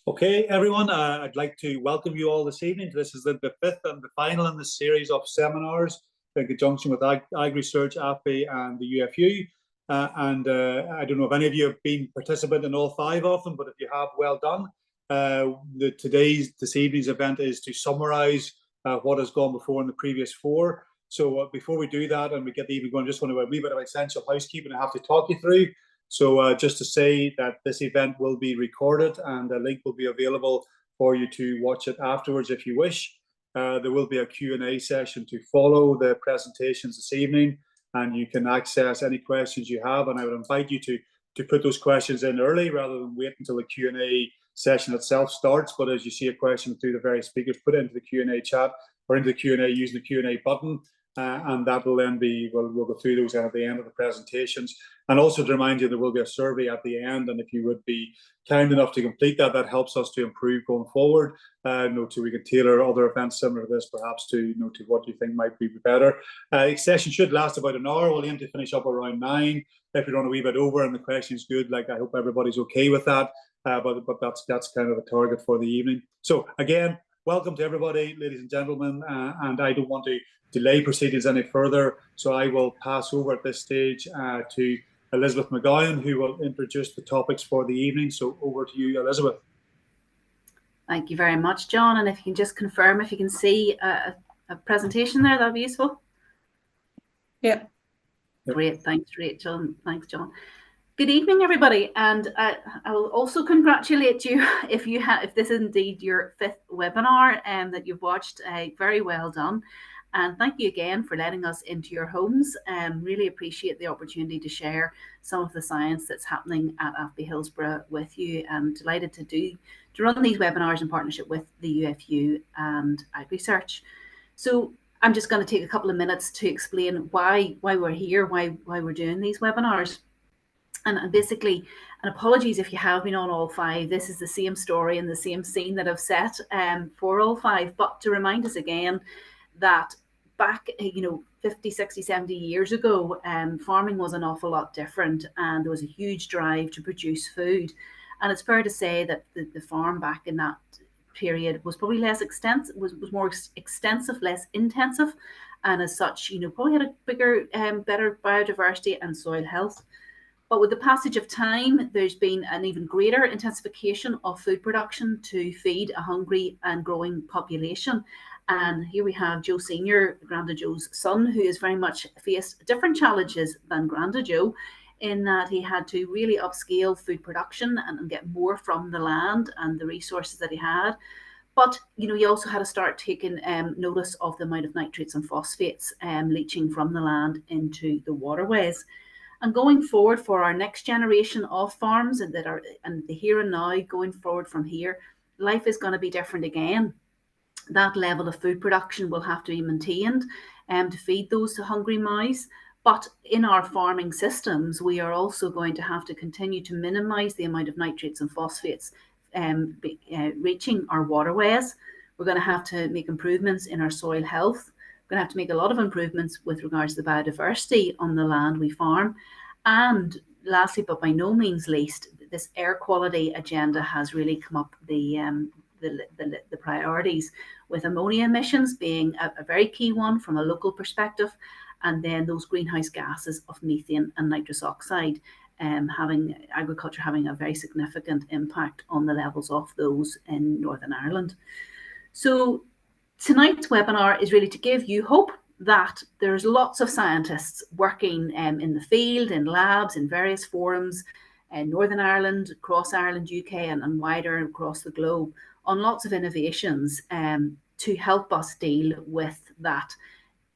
Okay, everyone, I'd like to welcome you all this evening. This is the fifth and the final in the series of seminars in conjunction with AgriSearch, AFBI and the UFU. I don't know if any of you have been participant in all five of them, but if you have, well done. This evening's event is to summarise what has gone before in the previous four. So before we do that and we get the evening going, just want to do a wee bit of essential housekeeping I have to talk you through. So just to say that this event will be recorded and a link will be available for you to watch it afterwards if you wish. There will be a Q&A session to follow the presentations this evening, and you can access any questions you have, and I would invite you to put those questions in early rather than wait until the Q&A session itself starts. But as you see a question through the various speakers, put it into the Q&A chat or into the Q&A using the Q&A button. And that will then be, we'll go through those at the end of the presentations. And also to remind you, there will be a survey at the end, and if you would be kind enough to complete that, that helps us to improve going forward. So we can tailor other events similar to this, perhaps to to what you think might be better. The session should last about an hour. We'll aim to finish up around 9. If you run a wee bit over and the question's good, I hope everybody's okay with that. But that's kind of the target for the evening. So again, welcome to everybody, ladies and gentlemen, and I don't want to delay proceedings any further, so I will pass over at this stage to Elizabeth Magowan, who will introduce the topics for the evening. So over to you, Elizabeth. Thank you very much, John. And if you can just confirm if you can see a presentation there, that'd be useful. Yep. Great, thanks, Rachel. Thanks, John. Good evening, everybody, and I will also congratulate you if this is indeed your 5th webinar that you've watched. Very well done. And thank you again for letting us into your homes. Really appreciate the opportunity to share some of the science that's happening at AFBI Hillsborough with you. I'm delighted to run these webinars in partnership with the UFU and AgriSearch. So I'm just going to take a couple of minutes to explain why we're here, why we're doing these webinars. And basically, and apologies if you have been on all 5, this is the same story and the same scene that I've set for all 5, but to remind us again that back 50, 60, 70 years ago, farming was an awful lot different, and there was a huge drive to produce food. And it's fair to say that the farm back in that period was probably less extensive, was more extensive, less intensive, and as such, probably had a bigger, better biodiversity and soil health. But with the passage of time, there's been an even greater intensification of food production to feed a hungry and growing population. And here we have Joe Senior, Granda Joe's son, who has very much faced different challenges than Granda Joe, in that he had to really upscale food production and get more from the land and the resources that he had. But he also had to start taking notice of the amount of nitrates and phosphates leaching from the land into the waterways. And going forward for our next generation of farms and the here and now, going forward from here, life is going to be different again. That level of food production will have to be maintained to feed those hungry mouths. But in our farming systems, we are also going to have to continue to minimise the amount of nitrates and phosphates reaching our waterways. We're going to have to make improvements in our soil health. We're going to have to make a lot of improvements with regards to the biodiversity on the land we farm. And lastly, but by no means least, this air quality agenda has really come up the priorities, with ammonia emissions being a very key one from a local perspective, and then those greenhouse gases of methane and nitrous oxide agriculture having a very significant impact on the levels of those in Northern Ireland. So tonight's webinar is really to give you hope that there's lots of scientists working in the field, in labs, in various forums in Northern Ireland, across Ireland, UK, and wider across the globe on lots of innovations to help us deal with that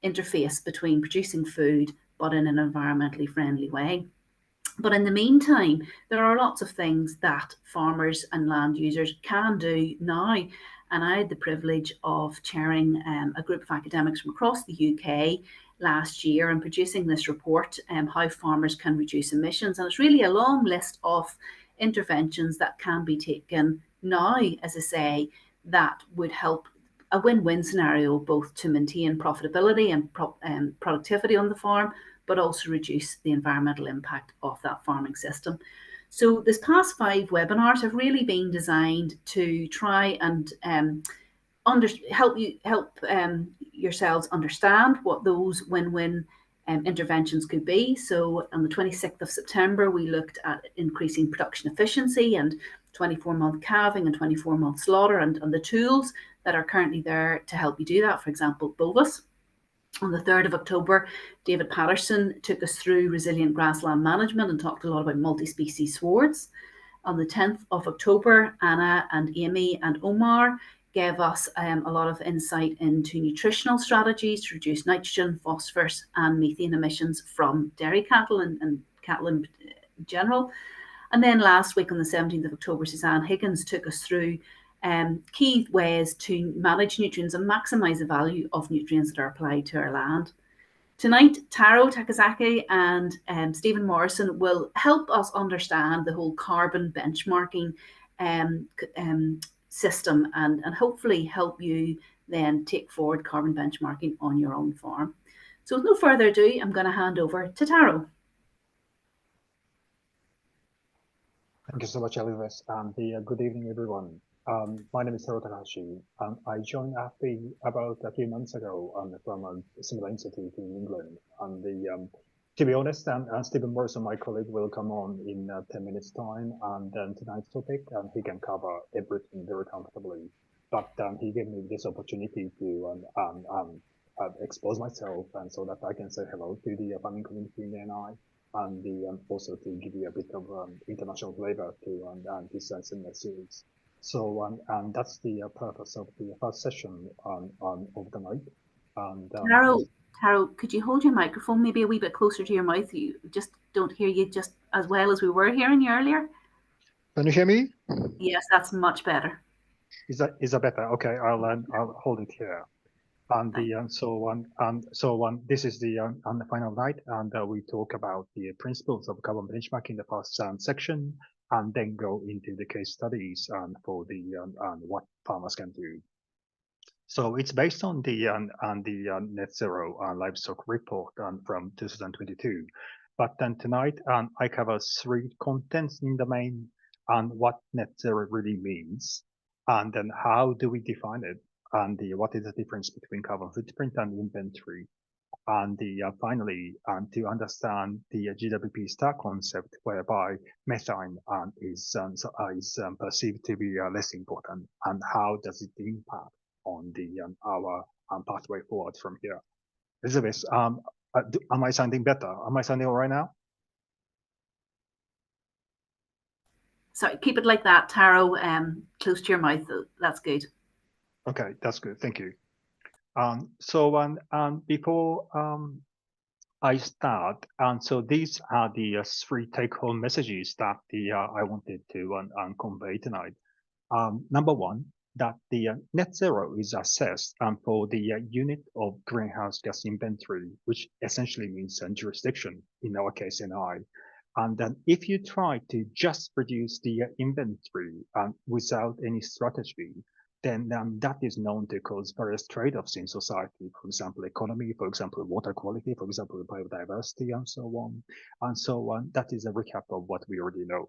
interface between producing food but in an environmentally friendly way. But in the meantime, there are lots of things that farmers and land users can do now. And I had the privilege of chairing a group of academics from across the UK last year and producing this report, how farmers can reduce emissions. And it's really a long list of interventions that can be taken now, as I say, that would help a win-win scenario, both to maintain profitability and productivity on the farm, but also reduce the environmental impact of that farming system. So this past 5 webinars have really been designed to try and help yourselves understand what those win-win interventions could be. So on the 26th of September, we looked at increasing production efficiency and 24-month calving and 24-month slaughter and the tools that are currently there to help you do that. For example, Bovis. On the 3rd of October, David Patterson took us through resilient grassland management and talked a lot about multi-species swards. On the 10th of October, Anna and Amy and Omar gave us a lot of insight into nutritional strategies to reduce nitrogen, phosphorus and methane emissions from dairy cattle and cattle in general. And then last week on the 17th of October, Suzanne Higgins took us through key ways to manage nutrients and maximise the value of nutrients that are applied to our land. Tonight, Taro, Takahashi and Stephen Morrison will help us understand the whole carbon benchmarking system and hopefully help you then take forward carbon benchmarking on your own farm. So with no further ado, I'm going to hand over to Taro. Thank you so much, Elizabeth, and good evening, everyone. My name is Taro Takahashi, and I joined AFBI about a few months ago from a similar institute in England. And to be honest, Stephen Morrison, my colleague, will come on in 10 minutes' time, and then tonight's topic, and he can cover everything very comfortably. But he gave me this opportunity to expose myself, and so that I can say hello to the farming community in NI. And also to give you a bit of international flavor to this seminar series. So and that's the purpose of the first session of the night. And Taro, could you hold your microphone maybe a wee bit closer to your mouth? You just don't hear you just as well as we were hearing you earlier. Can you hear me? Yes, that's much better. Is that better? Okay, I'll hold it here. And this is the on the final night, and we talk about the principles of carbon benchmarking in the first section, and then go into the case studies for the what farmers can do. So it's based on the net zero livestock report from 2022. But then tonight I cover 3 contents in the main, and what net zero really means, and then how do we define it, and what is the difference between carbon footprint and inventory, and finally to understand the GWP star concept, whereby methane is perceived to be less important, and how does it impact on the our pathway forward from here. Elizabeth, am I sounding better? Am I sounding all right now? Sorry, keep it like that, Taro. Close to your mouth. That's good. Okay, that's good. Thank you. So before I start, so these are the 3 take-home messages that I wanted to convey tonight. Number 1, that the net zero is assessed for the unit of greenhouse gas inventory, which essentially means jurisdiction, in our case, NI. And then if you try to just reduce the inventory without any strategy, then that is known to cause various trade-offs in society, for example, economy, for example, water quality, for example, biodiversity, and so on. And so that is a recap of what we already know.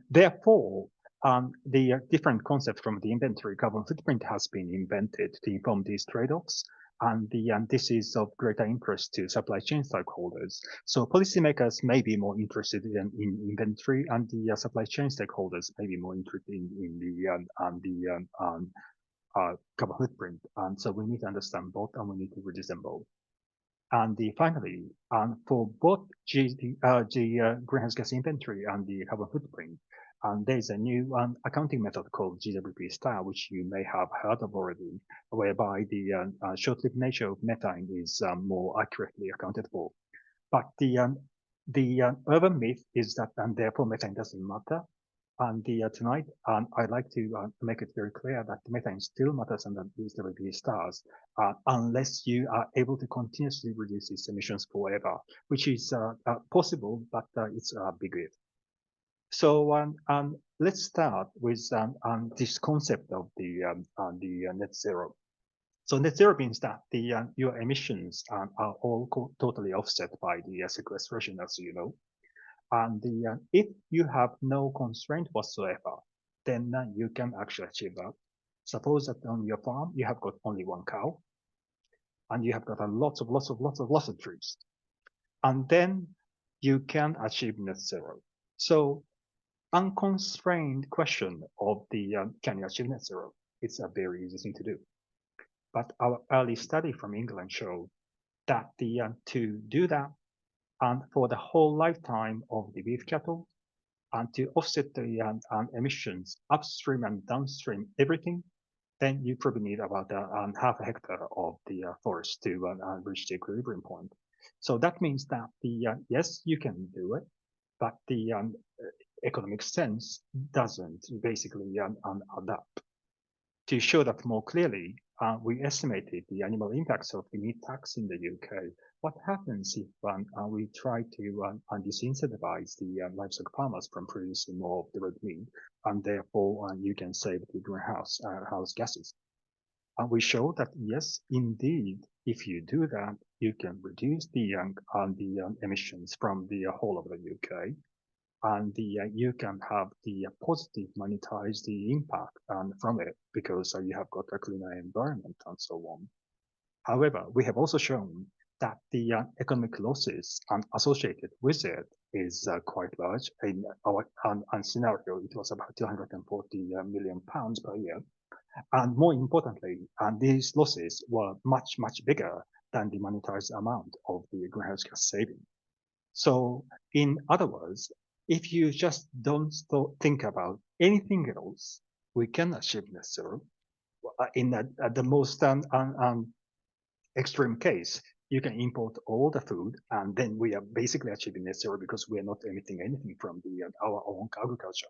Therefore, the different concept from the inventory carbon footprint has been invented to inform these trade-offs. And this is of greater interest to supply chain stakeholders. So policymakers may be more interested in inventory, and the supply chain stakeholders may be more interested in the carbon footprint. And so we need to understand both, and we need to reduce them both. And finally, for both the greenhouse gas inventory and the carbon footprint, there's a new accounting method called GWP star, which you may have heard of already, whereby the short-lived nature of methane is more accurately accounted for. But the urban myth is that, and therefore methane doesn't matter. And tonight, I'd like to make it very clear that methane still matters under these GWP stars, unless you are able to continuously reduce its emissions forever, which is possible, but it's a big if. So let's start with this concept of the net zero. So net zero means that your emissions are all totally offset by the sequestration, as you know. And if you have no constraint whatsoever, then you can actually achieve that. Suppose that on your farm you have got only one cow, and you have got lots of trees, and then you can achieve net zero. So unconstrained question of the can you achieve net zero? It's a very easy thing to do. But our early study from England showed that to do that, and for the whole lifetime of the beef cattle, and to offset the emissions upstream and downstream, everything, then you probably need about half a hectare of the forest to reach the equilibrium point. So that means that yes, you can do it, but the economic sense doesn't basically add up. To show that more clearly, we estimated the annual impacts of the meat tax in the UK. What happens if we try to disincentivize the livestock farmers from producing more of the red meat, and therefore you can save the greenhouse gases? We show that yes, indeed, if you do that, you can reduce the emissions from the whole of the UK, and you can have the positive monetize the impact from it, because you have got a cleaner environment and so on. However, we have also shown that the economic losses associated with it is quite large. In our scenario, it was about 240 million pounds per year. And more importantly, these losses were much bigger than the monetized amount of the greenhouse gas saving. So in other words, if you just don't think about anything else, we can achieve net zero. In the most extreme case, you can import all the food, and then we are basically achieving net zero because we are not emitting anything from our own agriculture.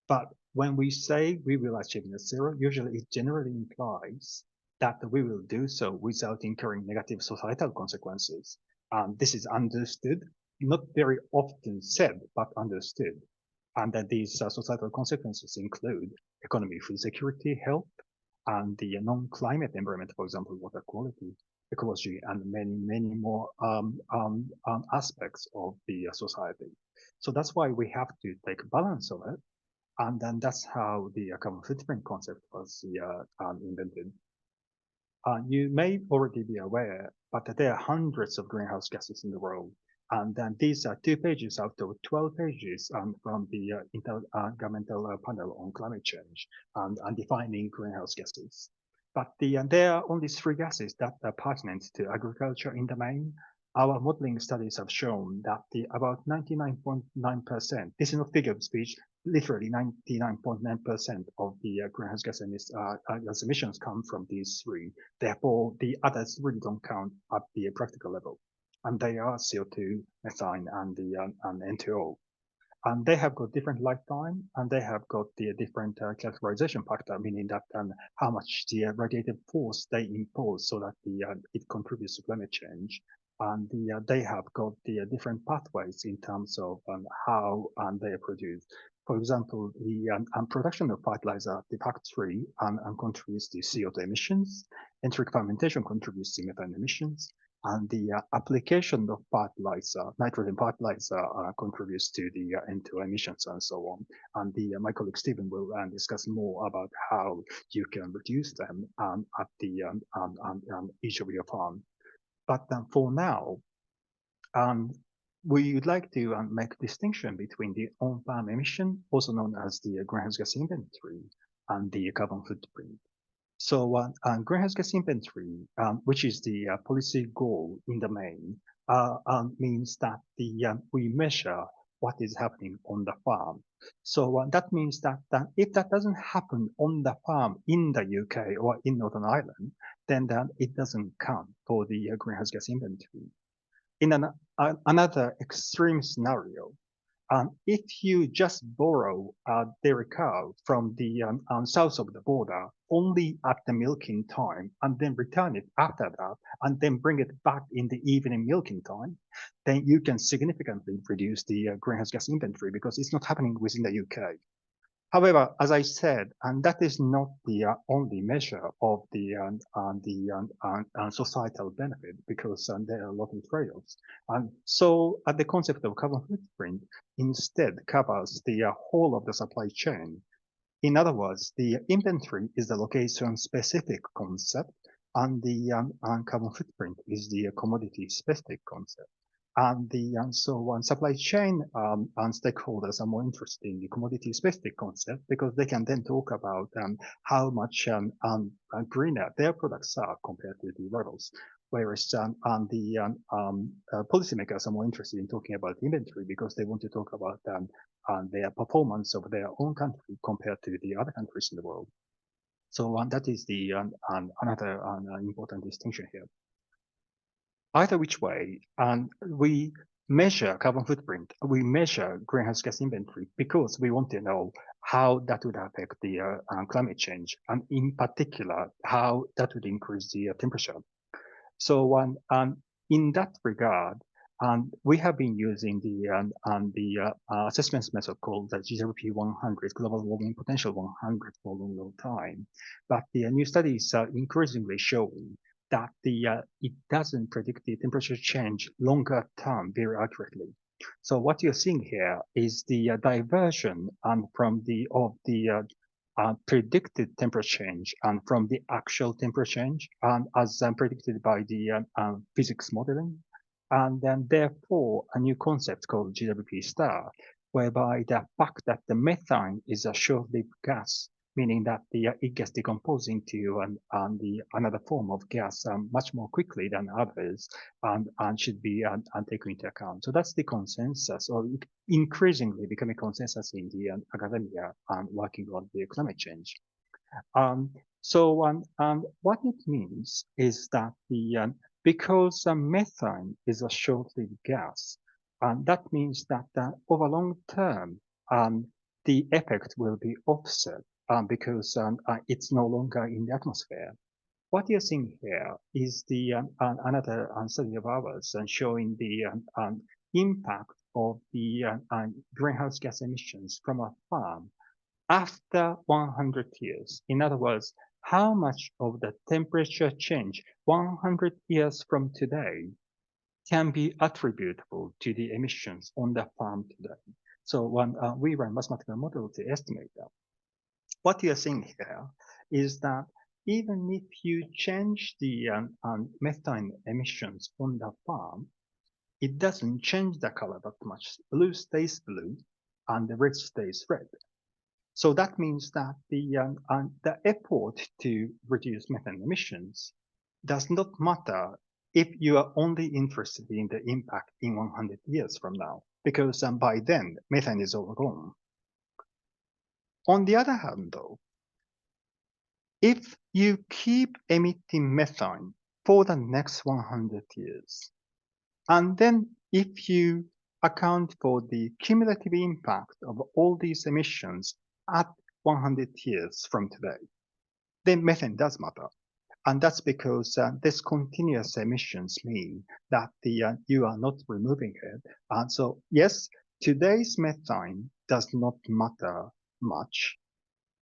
But when we say we will achieve net zero, usually it generally implies that we will do so without incurring negative societal consequences. This is understood, not very often said, but understood. And that these societal consequences include economy, food security, health, and the non-climate environment, for example, water quality, ecology, and many more aspects of the society. So that's why we have to take balance of it. And then that's how the carbon footprint concept was invented. You may already be aware, but there are hundreds of greenhouse gases in the world. And then these are 2 pages out of 12 pages from the Intergovernmental Panel on Climate Change and defining greenhouse gases. But there are only 3 gases that are pertinent to agriculture in the main. Our modeling studies have shown that about 99.9%, this is not figure of speech, literally 99.9% of the greenhouse gas emissions come from these 3. Therefore, the others really don't count at the practical level. And they are CO2, methane, and the N2O. And they have got different lifetime, and they have got the different characterization factor, meaning that how much the radiative force they impose so that it contributes to climate change. And they have got the different pathways in terms of how they are produced. For example, the production of fertilizer, the factory, contributes to CO2 emissions. Enteric fermentation contributes to methane emissions. And the application of fertilizer, nitrogen fertilizer, contributes to the N2 emissions and so on. And my colleague Stephen will discuss more about how you can reduce them at the each of your farm. But for now, we would like to make a distinction between the on-farm emission, also known as the greenhouse gas inventory, and the carbon footprint. So greenhouse gas inventory, which is the policy goal in the main, means that we measure what is happening on the farm. So that means that if that doesn't happen on the farm in the UK or in Northern Ireland, then it doesn't count for the greenhouse gas inventory. In another extreme scenario, if you just borrow a dairy cow from the south of the border only at the milking time and then return it after that and then bring it back in the evening milking time, then you can significantly reduce the greenhouse gas inventory because it's not happening within the UK. However, as I said, and that is not the only measure of the societal benefit, because there are a lot of trade-offs. And so the concept of carbon footprint instead covers the whole of the supply chain. In other words, the inventory is the location-specific concept, and the carbon footprint is the commodity-specific concept. And so supply chain and stakeholders are more interested in the commodity-specific concept, because they can then talk about how much greener their products are compared to the levels. Whereas the policymakers are more interested in talking about inventory, because they want to talk about their performance of their own country compared to the other countries in the world. So that is the another important distinction here. Either which way, we measure carbon footprint, we measure greenhouse gas inventory, because we want to know how that would affect the climate change, and in particular, how that would increase the temperature. So in that regard, we have been using the assessments method called the GWP 100, Global Warming Potential 100, for a long time. But the new studies are increasingly showing that it doesn't predict the temperature change longer term very accurately. So what you're seeing here is the diversion from the predicted temperature change and from the actual temperature change, as predicted by the physics modeling. And then therefore a new concept called GWP star, whereby the fact that the methane is a short-lived gas, meaning that it gets decomposed into another form of gas much more quickly than others, and should be taken into account. So that's the consensus, or increasingly becoming consensus in the academia working on the climate change. So what it means is that because methane is a short-lived gas, that means that over long term, the effect will be offset because it's no longer in the atmosphere. What you're seeing here is the another study of ours showing the impact of the greenhouse gas emissions from a farm after 100 years. In other words, how much of the temperature change 100 years from today can be attributable to the emissions on the farm today. So when we run mathematical model to estimate that, what you're seeing here is that even if you change the methane emissions on the farm, it doesn't change the color that much. Blue stays blue and the red stays red. So that means that the effort to reduce methane emissions does not matter if you are only interested in the impact in 100 years from now, because by then methane is all gone. On the other hand, though, if you keep emitting methane for the next 100 years, and then if you account for the cumulative impact of all these emissions at 100 years from today, then methane does matter. And that's because this continuous emissions mean that you are not removing it. And so, yes, today's methane does not matter much,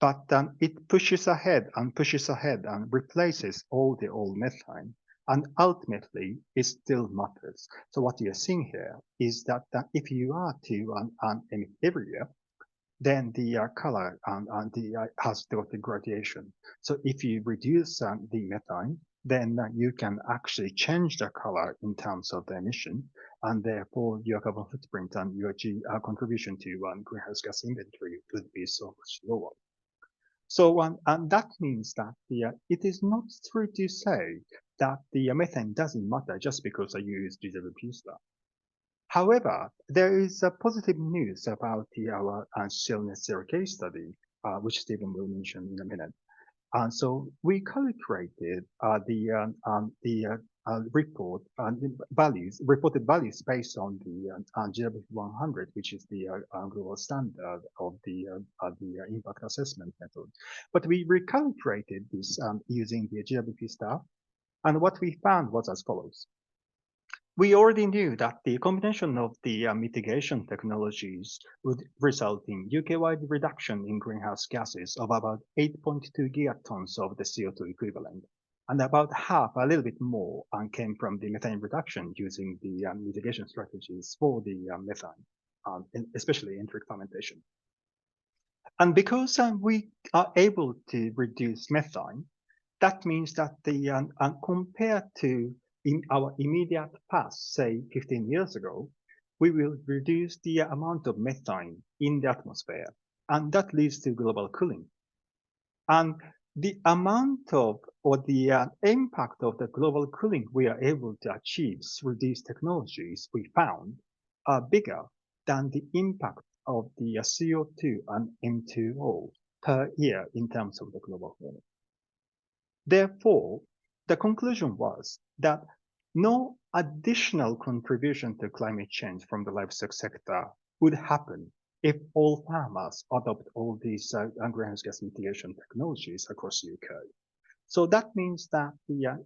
but it pushes ahead and replaces all the old methane. And ultimately, it still matters. So what you're seeing here is that if you are to emit every year, then the color has got the gradation. So if you reduce the methane, then you can actually change the color in terms of the emission, and therefore your carbon footprint and your contribution to greenhouse gas inventory would be so much lower. So and that means that it is not true to say that the methane doesn't matter just because you use GWP star. However, there is positive news about our Shell Net Zero case study, which Stephen will mention in a minute. And so we calculated the reported values based on the GWP 100, which is the global standard of the impact assessment method. But we recalculated this using the GWP star, and what we found was as follows. we already knew that the combination of the mitigation technologies would result in UK-wide reduction in greenhouse gases of about 8.2 gigatons of the CO2 equivalent, and about half, a little bit more, came from the methane reduction using the mitigation strategies for the methane, especially enteric fermentation. And because we are able to reduce methane, that means that the compared to in our immediate past, say 15 years ago, we will reduce the amount of methane in the atmosphere, and that leads to global cooling. And the amount of, or the impact of the global cooling we are able to achieve through these technologies we found are bigger than the impact of the CO2 and M2O per year in terms of the global warming. Therefore, the conclusion was that no additional contribution to climate change from the livestock sector would happen if all farmers adopt all these greenhouse gas mitigation technologies across the UK. So that means that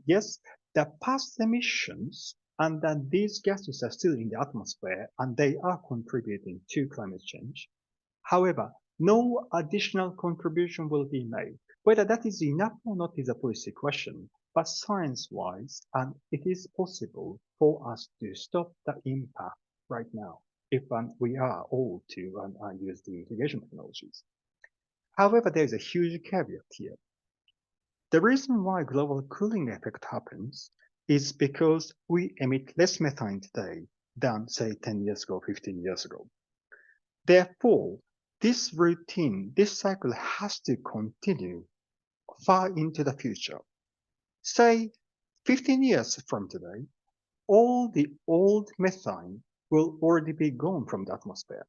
yes, the past emissions and that these gases are still in the atmosphere and they are contributing to climate change. However, no additional contribution will be made. Whether that is enough or not is a policy question, but science-wise, and it is possible for us to stop the impact right now if we are all to use the mitigation technologies. However, there is a huge caveat here. The reason why global cooling effect happens is because we emit less methane today than, say, 10 years ago, 15 years ago. Therefore, this routine, this cycle has to continue far into the future. Say 15 years from today, all the old methane will already be gone from the atmosphere.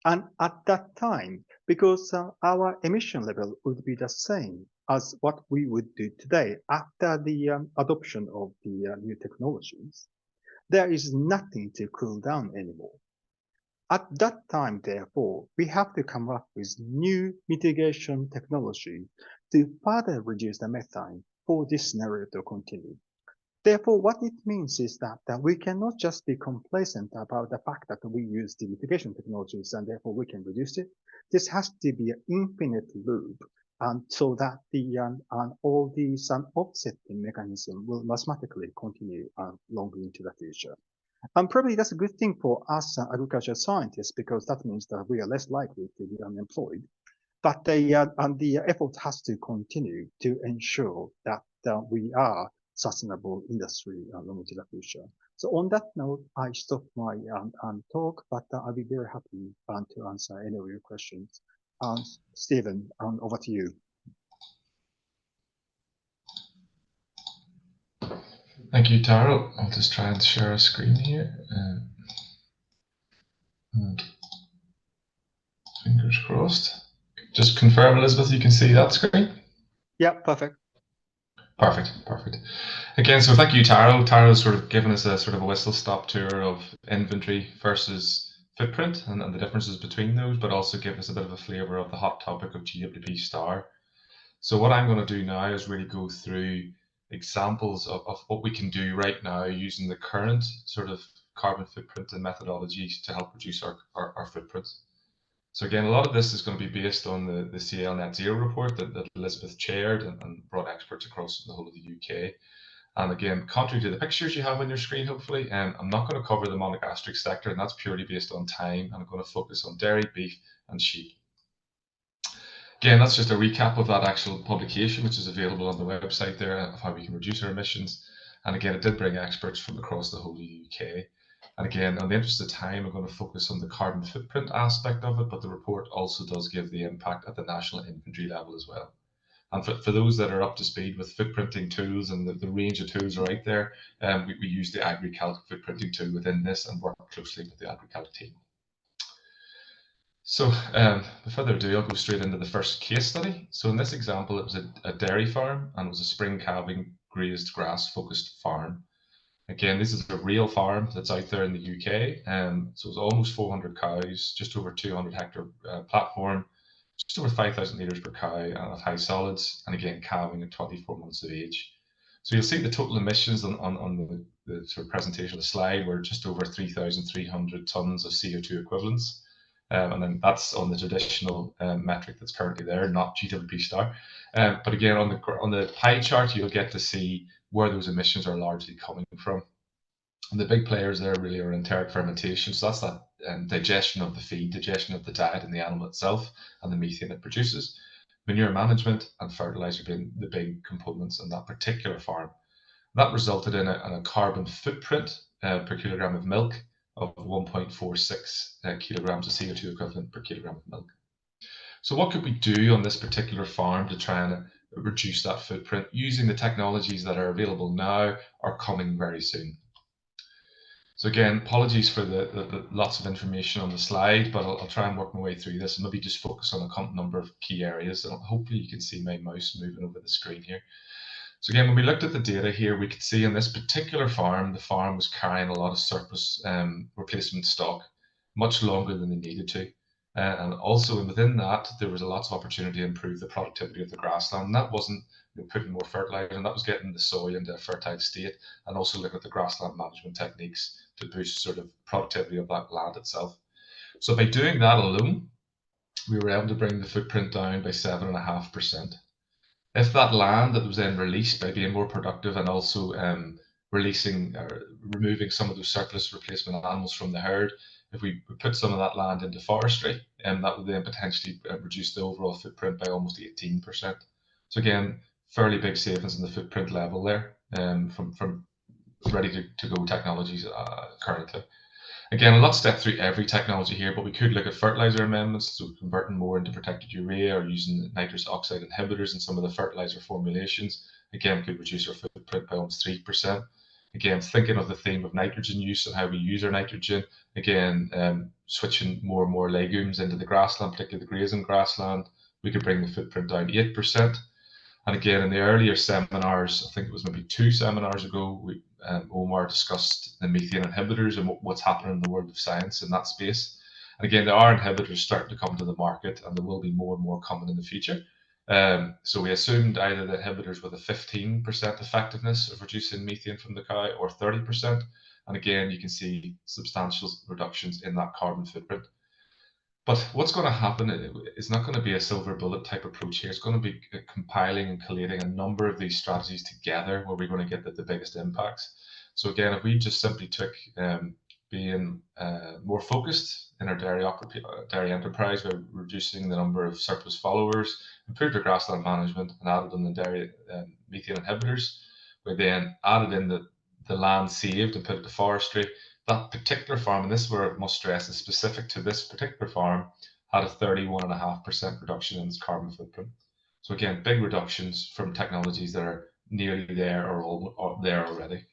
And at that time, because our emission level would be the same as what we would do today after the adoption of the new technologies, there is nothing to cool down anymore. At that time, therefore, we have to come up with new mitigation technology to further reduce the methane for this scenario to continue. Therefore, what it means is that we cannot just be complacent about the fact that we use the mitigation technologies and therefore we can reduce it. This has to be an infinite loop, and so that the all these offsetting mechanism will mathematically continue long into the future. And probably that's a good thing for us agriculture scientists, because that means that we are less likely to be unemployed. But the effort has to continue to ensure that we are sustainable industry long into the future. So on that note, I stop my talk, but I'll be very happy to answer any of your questions. Stephen, over to you. Thank you, Taro. I'll just try and share a screen here. And fingers crossed. Just confirm, Elizabeth, you can see that screen? Yeah, perfect. Perfect. Again, so thank you, Taro. Taro's sort of given us a sort of a whistle-stop tour of inventory versus footprint and the differences between those, but also give us a bit of a flavour of the hot topic of GWP star. So what I'm going to do now is really go through examples of what we can do right now using the current sort of carbon footprint and methodologies to help reduce our footprint. So again, a lot of this is going to be based on the CL Net Zero report that Elizabeth chaired and brought experts across the whole of the UK. And again, contrary to the pictures you have on your screen, hopefully, I'm not going to cover the monogastric sector, and that's purely based on time. And I'm going to focus on dairy, beef, and sheep. Again, that's just a recap of that actual publication, which is available on the website there, of how we can reduce our emissions. And again, it did bring experts from across the whole of the UK. And again, in the interest of time, I'm going to focus on the carbon footprint aspect of it, but the report also does give the impact at the national inventory level as well. And for those that are up to speed with footprinting tools, and the range of tools are out there, we use the AgriCalc footprinting tool within this and work closely with the AgriCalc team. So without further ado, I'll go straight into the first case study. So in this example, it was a dairy farm, and it was a spring calving grazed grass focused farm. Again, this is a real farm that's out there in the UK. So it's almost 400 cows, just over 200 hectare platform, just over 5,000 litres per cow, and of high solids, and again, calving at 24 months of age. So you'll see the total emissions on sort of presentation of the slide, we're just over 3,300 tons of CO2 equivalents. And then that's on the traditional metric that's currently there, not GWP star. But again, on the pie chart, you'll get to see where those emissions are largely coming from. And the big players there really are enteric fermentation. So that's that digestion of the feed, digestion of the diet in the animal itself, and the methane it produces. Manure management and fertilizer being the big components in that particular farm. That resulted in a carbon footprint per kilogram of milk of 1.46 kilograms of CO2 equivalent per kilogram of milk. So what could we do on this particular farm to try and reduce that footprint using the technologies that are available now or coming very soon? So again, apologies for the lots of information on the slide, but I'll try and work my way through this and maybe just focus on a number of key areas. And hopefully you can see my mouse moving over the screen here. So again, when we looked at the data here, we could see in this particular farm, the farm was carrying a lot of surplus replacement stock, much longer than they needed to. And also within that, there was a lot of opportunity to improve the productivity of the grassland. And that wasn't putting more fertilizer, and that was getting the soil into a fertile state, and also looking at the grassland management techniques to boost sort of productivity of that land itself. So by doing that alone, we were able to bring the footprint down by 7.5%. If that land that was then released by being more productive and also releasing or removing some of those surplus replacement animals from the herd, if we put some of that land into forestry, that would then potentially reduce the overall footprint by almost 18%. So again, fairly big savings in the footprint level there from ready to go technologies currently. Again, I'll not step through every technology here, but we could look at fertilizer amendments, so converting more into protected urea or using nitrous oxide inhibitors in some of the fertilizer formulations. Again, could reduce our footprint by almost 3%. Again, thinking of the theme of nitrogen use and how we use our nitrogen. Again, switching more and more legumes into the grassland, particularly the grazing grassland, we could bring the footprint down 8%. And again, in the earlier seminars, I think it was maybe 2 seminars ago, Omar discussed the methane inhibitors and what's happening in the world of science in that space. And again, there are inhibitors starting to come to the market, and there will be more and more coming in the future. So we assumed either the inhibitors with a 15% effectiveness of reducing methane from the cow or 30%. And again, you can see substantial reductions in that carbon footprint. But what's going to happen is not going to be a silver bullet type approach here. It's going to be compiling and collating a number of these strategies together where we're going to get the biggest impacts. So again, if we just simply took being more focused in our dairy enterprise by reducing the number of surplus followers, improved our grassland management, and added in the dairy methane inhibitors, we then added in the land saved and put it to forestry. That particular farm, and this is where I must stress is specific to this particular farm, had a 31.5% reduction in its carbon footprint. So again, big reductions from technologies that are nearly there or there already.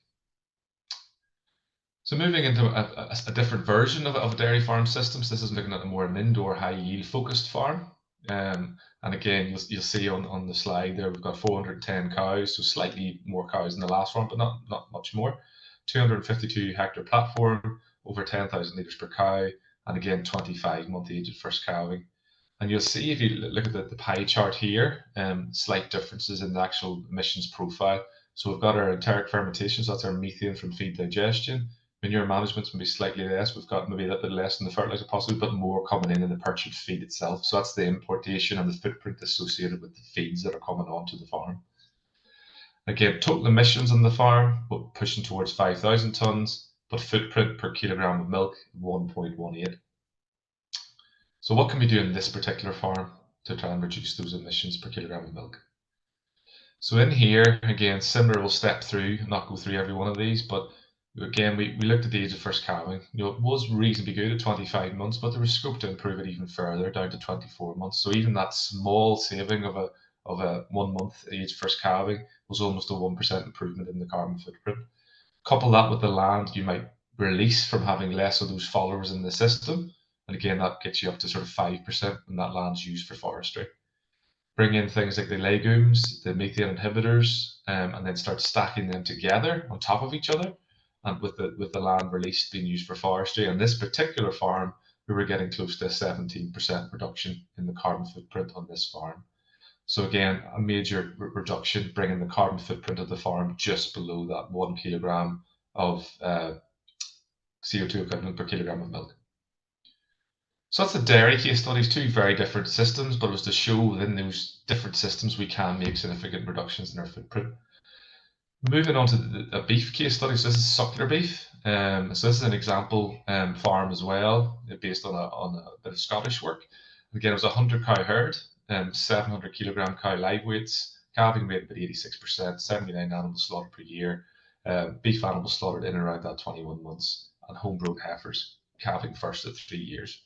So moving into a different version of a dairy farm system. So this is looking at a more indoor high yield focused farm. And again, you'll see on the slide there, we've got 410 cows, so slightly more cows than the last one, but not much more. 252 hectare platform, over 10,000 litres per cow, and again 25 month age at first calving. And you'll see if you look at the pie chart here, slight differences in the actual emissions profile. So we've got our enteric fermentation, so that's our methane from feed digestion. Manure management will be slightly less. We've got maybe a little bit less in the fertilizer possibly, but more coming in the purchased feed itself. So that's the importation and the footprint associated with the feeds that are coming onto the farm. Again, total emissions on the farm, but pushing towards 5,000 tonnes, but footprint per kilogram of milk, 1.18. So what can we do in this particular farm to try and reduce those emissions per kilogram of milk? So in here, again, similar, we'll step through, not go through every one of these, but again, we looked at the age of first calving. It was reasonably good at 25 months, but there was scope to improve it even further, down to 24 months. So even that small saving of a 1 month age first calving was almost a 1% improvement in the carbon footprint. Couple that with the land you might release from having less of those followers in the system, and again that gets you up to sort of 5% when that land's used for forestry. Bring in things like the legumes, the methane inhibitors, and then start stacking them together on top of each other, and with the land released being used for forestry. On this particular farm, we were getting close to a 17% reduction in the carbon footprint on this farm. So again, a major reduction, bringing the carbon footprint of the farm just below that 1 kilogram of CO2 equivalent per kilogram of milk. So that's the dairy case studies, two very different systems, but it was to show within those different systems we can make significant reductions in our footprint. Moving on to a beef case study, so this is suckler beef. So this is an example farm as well, based on a bit of Scottish work. Again, it was a 100 cow herd, 700 kilogram cow live weights, calving weight about 86%, 79 animals slaughtered per year, beef animals slaughtered in and around that 21 months, and homegrown heifers calving first at 3 years.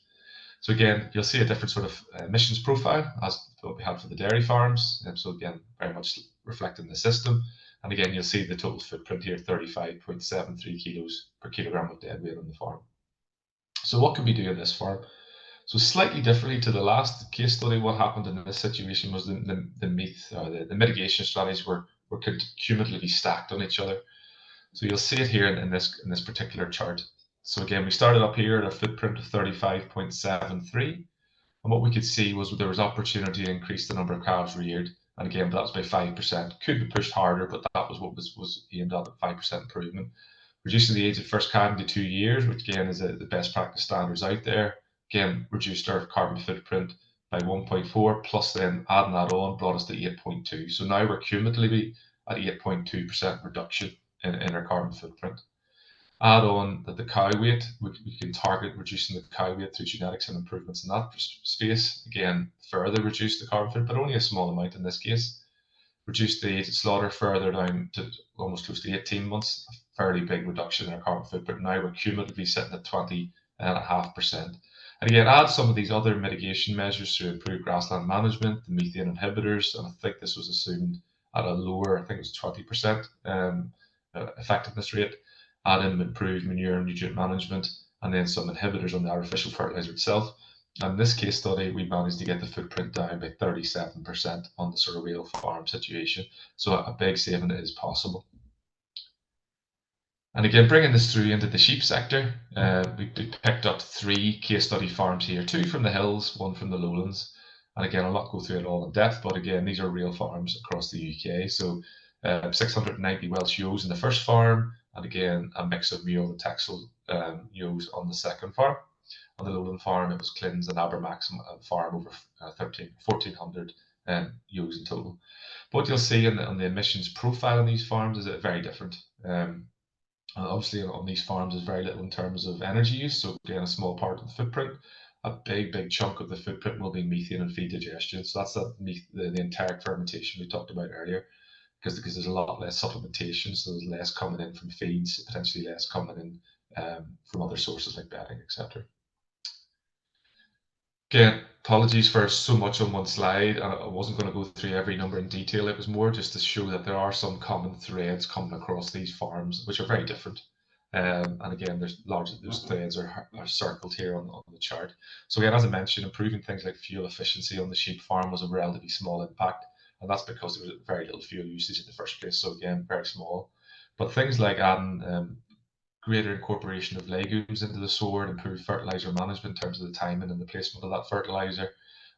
So again, you'll see a different sort of emissions profile as what we had for the dairy farms. So again, very much reflecting the system. And again, you'll see the total footprint here, 35.73 kilos per kilogram of dead weight on the farm. So what can we do in this farm? So slightly differently to the last case study, what happened in this situation was the mitigation strategies were cumulatively stacked on each other. So you'll see it here in this particular chart. So again, we started up here at a footprint of 35.73. And what we could see was there was opportunity to increase the number of calves reared. And again, that was by 5%. Could be pushed harder, but that was what was aimed at 5% improvement. Reducing the age of first calving to 2 years, which again is the best practice standards out there. Again, reduced our carbon footprint by 1.4, plus then adding that on brought us to 8.2. So now we're cumulatively at 8.2% reduction in our carbon footprint. Add on that the cow weight, we can target reducing the cow weight through genetics and improvements in that space. Again, further reduce the carbon footprint, but only a small amount in this case. Reduce the age of slaughter further down to almost close to 18 months, a fairly big reduction in our carbon footprint. Now we're cumulatively sitting at 20.5%. And again, add some of these other mitigation measures to improve grassland management, the methane inhibitors, and I think this was assumed at a lower, I think it was 20% effectiveness rate. Add in improved manure and nutrient management, and then some inhibitors on the artificial fertilizer itself. And in this case study, we managed to get the footprint down by 37% on the sort of real farm situation. So a big saving is possible. And again, bringing this through into the sheep sector, we picked up 3 case study farms here, 2 from the hills, 1 from the lowlands. And again, I'll not go through it all in depth, but again, these are real farms across the UK. So 690 Welsh ewes in the first farm, and again, a mix of mule and Texel ewes on the second farm. On the lowland farm, it was Clins and Abermax farm, over 1,400 ewes in total. But what you'll see on the emissions profile on these farms is very different. Obviously, on these farms, there's very little in terms of energy use, so again, a small part of the footprint. A big chunk of the footprint will be methane and feed digestion. So that's the enteric fermentation we talked about earlier. Because there's a lot less supplementation, so there's less coming in from feeds, potentially less coming in from other sources like bedding, etc. Again, apologies for so much on one slide. I wasn't going to go through every number in detail. It was more just to show that there are some common threads coming across these farms, which are very different. And again, those threads are circled here on the chart. So again, as I mentioned, improving things like fuel efficiency on the sheep farm was a relatively small impact. And that's because there was very little fuel usage in the first place. So again, very small. But things like adding greater incorporation of legumes into the soil, improved fertilizer management in terms of the timing and the placement of that fertilizer.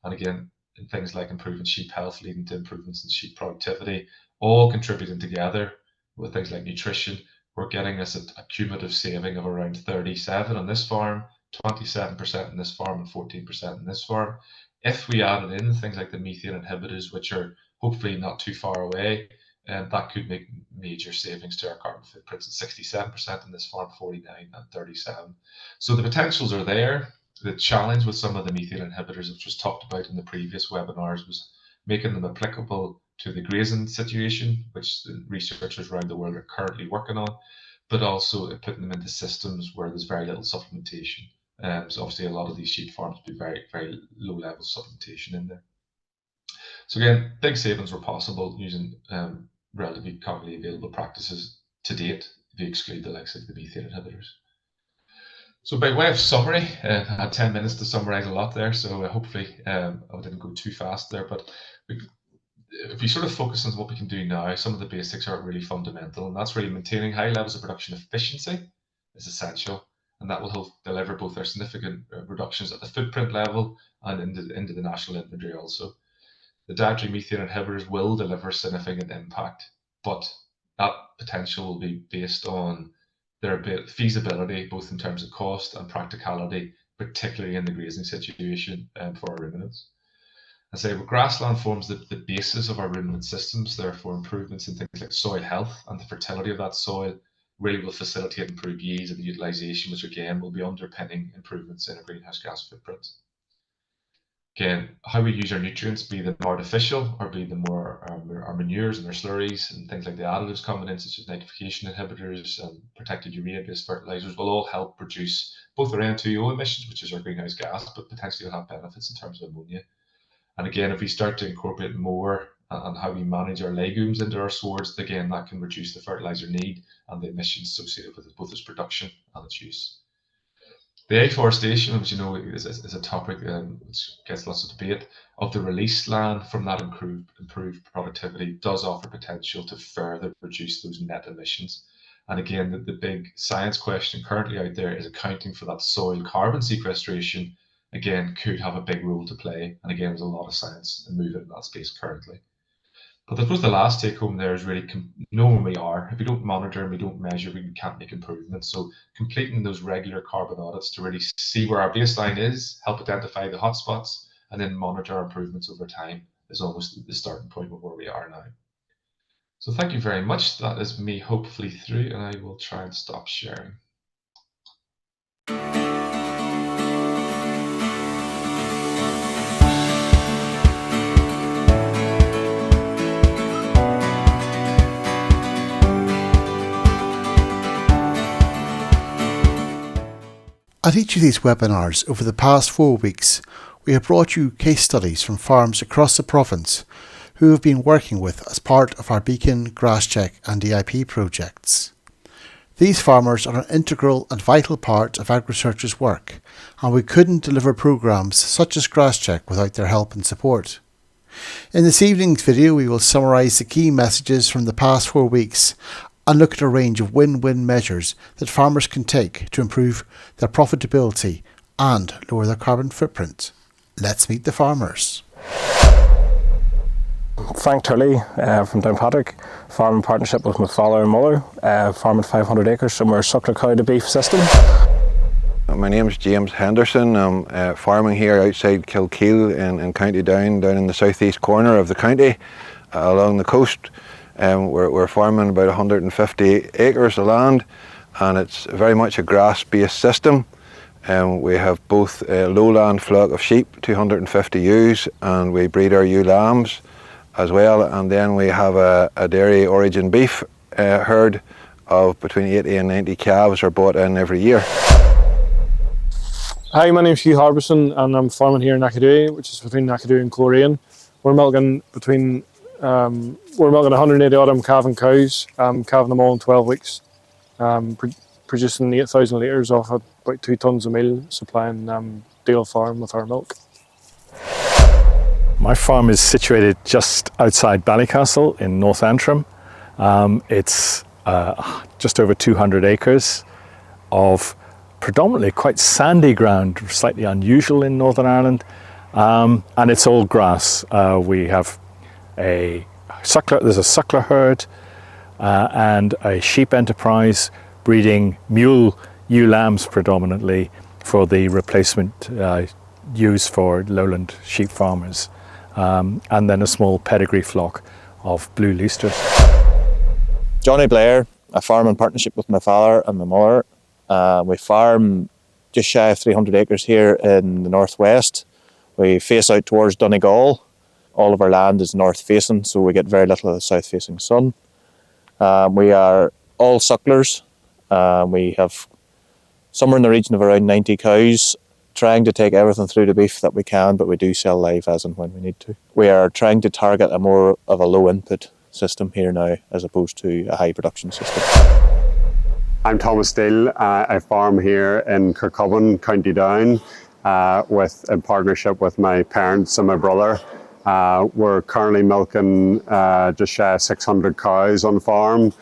And again, in things like improving sheep health, leading to improvements in sheep productivity, all contributing together with things like nutrition, we're getting us a cumulative saving of around 37 on this farm, 27% in this farm, and 14% in this farm. If we added in things like the methane inhibitors, which are hopefully not too far away, and that could make major savings to our carbon footprints at 67% in this farm, 49 and 37. So the potentials are there. The challenge with some of the methane inhibitors, which was talked about in the previous webinars, was making them applicable to the grazing situation, which the researchers around the world are currently working on, but also putting them into systems where there's very little supplementation. So obviously a lot of these sheep farms would be very, very low level supplementation in there. So again, big savings were possible using relatively commonly available practices to date, if you exclude the likes of the methane inhibitors. So by way of summary, I had 10 minutes to summarize a lot there, so hopefully I didn't go too fast there, but if we sort of focus on what we can do now, some of the basics are really fundamental, and that's really maintaining high levels of production efficiency is essential, and that will help deliver both our significant reductions at the footprint level and into the national inventory also. The dietary methane inhibitors will deliver significant impact, but that potential will be based on their feasibility, both in terms of cost and practicality, particularly in the grazing situation for our ruminants. I say grassland forms the basis of our ruminant systems, therefore improvements in things like soil health and the fertility of that soil really will facilitate improved yields and the utilisation, which again will be underpinning improvements in our greenhouse gas footprint. Again, how we use our nutrients, be them artificial or be them more our manures and our slurries and things like the additives coming in, such as nitrification inhibitors and protected urea-based fertilizers, will all help reduce both our N2O emissions, which is our greenhouse gas, but potentially will have benefits in terms of ammonia. And again, if we start to incorporate more on how we manage our legumes into our swords, again, that can reduce the fertilizer need and the emissions associated with both its production and its use. The afforestation, which is a topic which gets lots of debate, of the released land from that improved productivity does offer potential to further reduce those net emissions. And again, the big science question currently out there is accounting for that soil carbon sequestration. Again, could have a big role to play. And again, there's a lot of science moving in that space currently. But I suppose the last take home there is really knowing we are. If we don't monitor and we don't measure, we can't make improvements. So completing those regular carbon audits to really see where our baseline is, help identify the hotspots, and then monitor our improvements over time is almost the starting point of where we are now. So thank you very much. That is me hopefully through, and I will try and stop sharing. At each of these webinars over the past 4 weeks, we have brought you case studies from farms across the province who have been working with as part of our Beacon, GrassCheck and DIP projects. These farmers are an integral and vital part of AgriSearch's work, and we couldn't deliver programmes such as GrassCheck without their help and support. In this evening's video, we will summarise the key messages from the past 4 weeks and look at a range of win-win measures that farmers can take to improve their profitability and lower their carbon footprint. Let's meet the farmers. Frank Turley from Downpatrick, farm in partnership with my father and mother, farming 500 acres and we're a suckler cow to beef system. My name is James Henderson. I'm farming here outside Kilkeel in County Down in the southeast corner of the county along the coast. We're farming about 150 acres of land, and it's very much a grass-based system. We have both a lowland flock of sheep, 250 ewes, and we breed our ewe lambs as well. And then we have a dairy origin beef herd of between 80 and 90 calves are bought in every year. Hi, my name's Hugh Harbison and I'm farming here in Aghadowey, which is between Aghadowey and Coleraine. We're milking 180 autumn calving cows, calving them all in 12 weeks, producing 8,000 litres off about 2 tonnes a meal, supplying Deal Farm with our milk. My farm is situated just outside Ballycastle in North Antrim. It's just over 200 acres of predominantly quite sandy ground, slightly unusual in Northern Ireland, and it's all grass. We have there's a suckler herd and a sheep enterprise breeding mule ewe lambs predominantly for the replacement ewes for lowland sheep farmers, and then a small pedigree flock of blue Leicesters. Johnny Blair, I farm in partnership with my father and my mother. We farm just shy of 300 acres here in the northwest. We face out towards Donegal. All of our land is north facing, so we get very little of the south facing sun. We are all sucklers. We have somewhere in the region of around 90 cows, trying to take everything through to beef that we can, but we do sell live as and when we need to. We are trying to target a more of a low input system here now as opposed to a high production system. I'm Thomas Steele. I farm here in Kircubbin, County Down, in partnership with my parents and my brother. We're currently milking just shy of 600 cows on farm,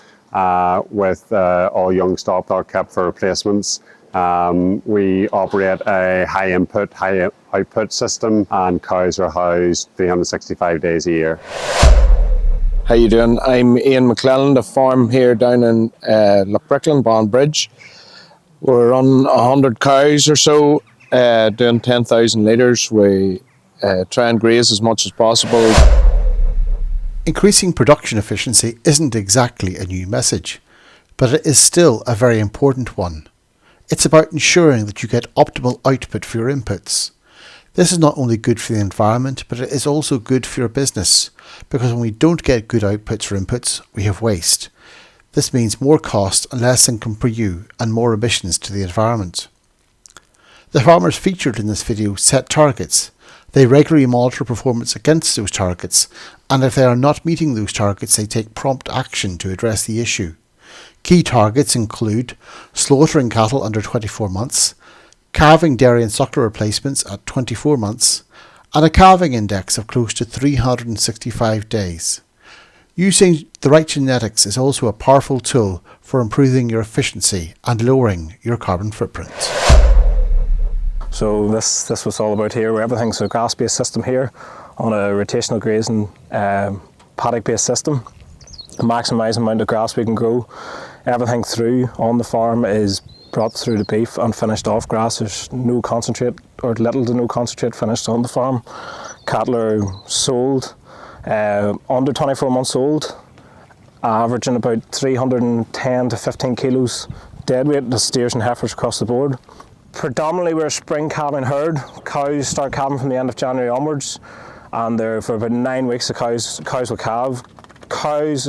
with all young stock that are kept for replacements. We operate a high input, high output system, and cows are housed 365 days a year. How you doing? I'm Ian McClelland, a farm here down in Lochbrickland, Banbridge. We're on 100 cows or so, doing 10,000 litres. We try and graze as much as possible. Increasing production efficiency isn't exactly a new message, but it is still a very important one. It's about ensuring that you get optimal output for your inputs. This is not only good for the environment, but it is also good for your business, because when we don't get good outputs for inputs, we have waste. This means more cost and less income for you and more emissions to the environment. The farmers featured in this video set targets. They regularly monitor performance against those targets, and if they are not meeting those targets, they take prompt action to address the issue. Key targets include slaughtering cattle under 24 months, calving dairy and suckler replacements at 24 months, and a calving index of close to 365 days. Using the right genetics is also a powerful tool for improving your efficiency and lowering your carbon footprint. So this was all about here, where everything's a grass-based system here on a rotational grazing paddock-based system. Maximise the amount of grass we can grow. Everything through on the farm is brought through the beef and finished off grass. There's no concentrate or little to no concentrate finished on the farm. Cattle are sold under 24 months old, averaging about 310 to 15 kilos dead weight. The steers and heifers across the board. Predominantly we're a spring calving herd. Cows start calving from the end of January onwards, and they're for about 9 weeks the cows will calve. Cows,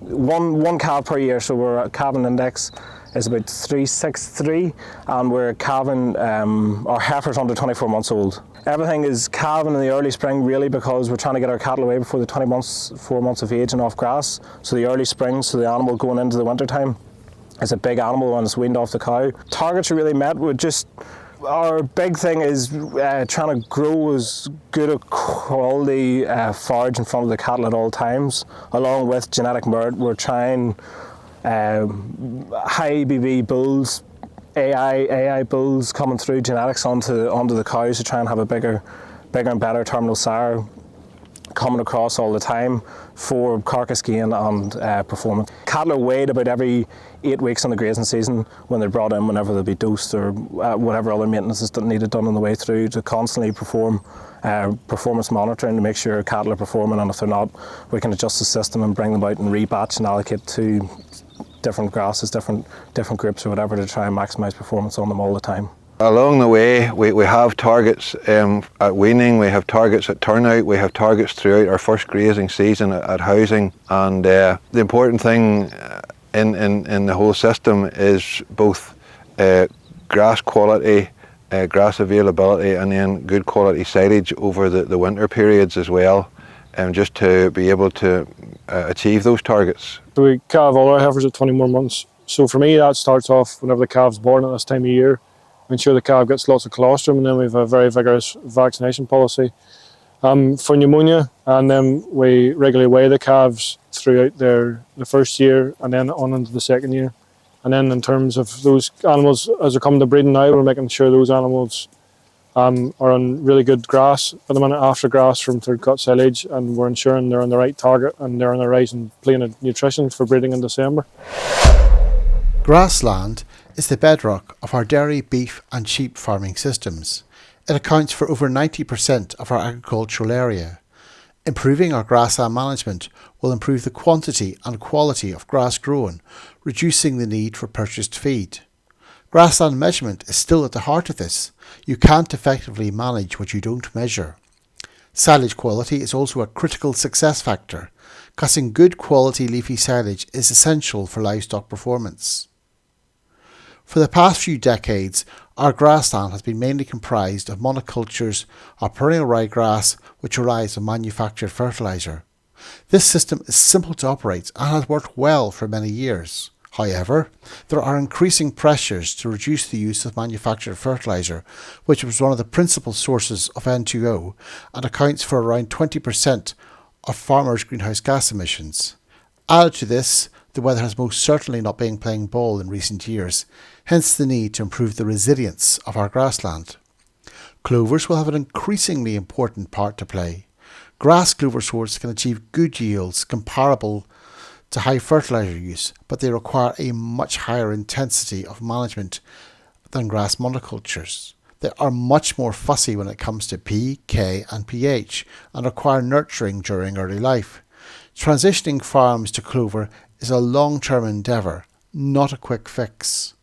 one calf per year, so we're calving index is about 363, and we're calving our heifers under 24 months old. Everything is calving in the early spring, really, because we're trying to get our cattle away before the 4 months of age and off grass. So the early spring, so the animal going into the winter time is a big animal when it's weaned off the cow. Targets are really met with just, our big thing is trying to grow as good a quality forage in front of the cattle at all times, along with genetic merit. We're trying high ABV bulls, AI bulls coming through genetics onto the cows to try and have a bigger and better terminal sire coming across all the time for carcass gain and performance. Cattle are weighed about every 8 weeks in the grazing season when they're brought in, whenever they'll be dosed or whatever other maintenance is needed done on the way through, to constantly perform performance monitoring to make sure cattle are performing, and if they're not, we can adjust the system and bring them out and rebatch and allocate to different grasses, different groups or whatever, to try and maximise performance on them all the time. Along the way, we have targets at weaning, we have targets at turnout, we have targets throughout our first grazing season at housing, and the important thing in the whole system is both grass quality, grass availability, and then good quality silage over the winter periods as well, just to be able to achieve those targets. So we calve all our heifers at 20 more months. So for me, that starts off whenever the calf's born at this time of year. We ensure the calf gets lots of colostrum, and then we have a very vigorous vaccination policy for pneumonia, and then we regularly weigh the calves throughout the first year and then on into the second year. And then in terms of those animals, as they're coming to breeding now, we're making sure those animals are on really good grass at the minute, after grass from third cut silage, and we're ensuring they're on the right target and they're on the right and plane of nutrition for breeding in December. Grassland is the bedrock of our dairy, beef and sheep farming systems. It accounts for over 90% of our agricultural area. Improving our grassland management will improve the quantity and quality of grass grown, reducing the need for purchased feed. Grassland measurement is still at the heart of this. You can't effectively manage what you don't measure. Silage quality is also a critical success factor. Cussing good quality leafy silage is essential for livestock performance. For the past few decades, our grassland has been mainly comprised of monocultures or perennial ryegrass, which relies on manufactured fertiliser. This system is simple to operate and has worked well for many years. However, there are increasing pressures to reduce the use of manufactured fertiliser, which was one of the principal sources of N2O and accounts for around 20% of farmers' greenhouse gas emissions. Added to this, the weather has most certainly not been playing ball in recent years, hence the need to improve the resilience of our grassland. Clovers will have an increasingly important part to play. Grass clover sorts can achieve good yields comparable to high fertiliser use, but they require a much higher intensity of management than grass monocultures. They are much more fussy when it comes to P, K and pH and require nurturing during early life. Transitioning farms to clover is a long-term endeavour, not a quick fix.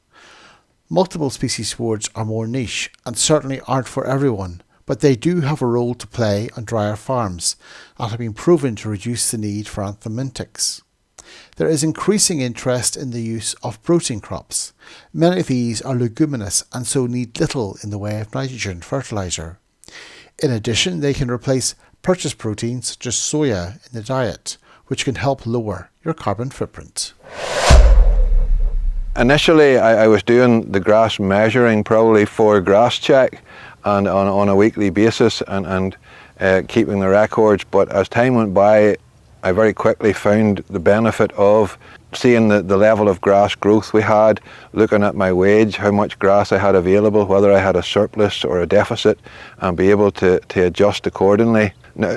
Multiple species swards are more niche and certainly aren't for everyone, but they do have a role to play on drier farms and have been proven to reduce the need for anthelmintics. There is increasing interest in the use of protein crops. Many of these are leguminous and so need little in the way of nitrogen fertiliser. In addition, they can replace purchased proteins such as soya in the diet, which can help lower your carbon footprint. Initially, I was doing the grass measuring probably for grass check and on a weekly basis and keeping the records, but as time went by, I very quickly found the benefit of seeing the level of grass growth we had, looking at my wage, how much grass I had available, whether I had a surplus or a deficit, and be able to adjust accordingly. Now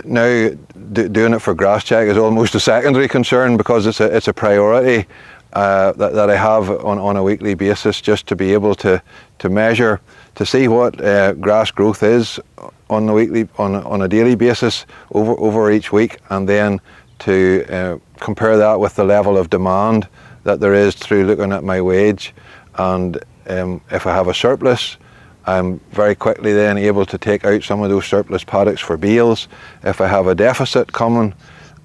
doing it for grass check is almost a secondary concern because it's a priority that I have on a weekly basis, just to be able to measure, to see what grass growth is on a daily basis over each week, and then to compare that with the level of demand that there is through looking at my wage. And if I have a surplus, I'm very quickly then able to take out some of those surplus paddocks for bales. If I have a deficit coming,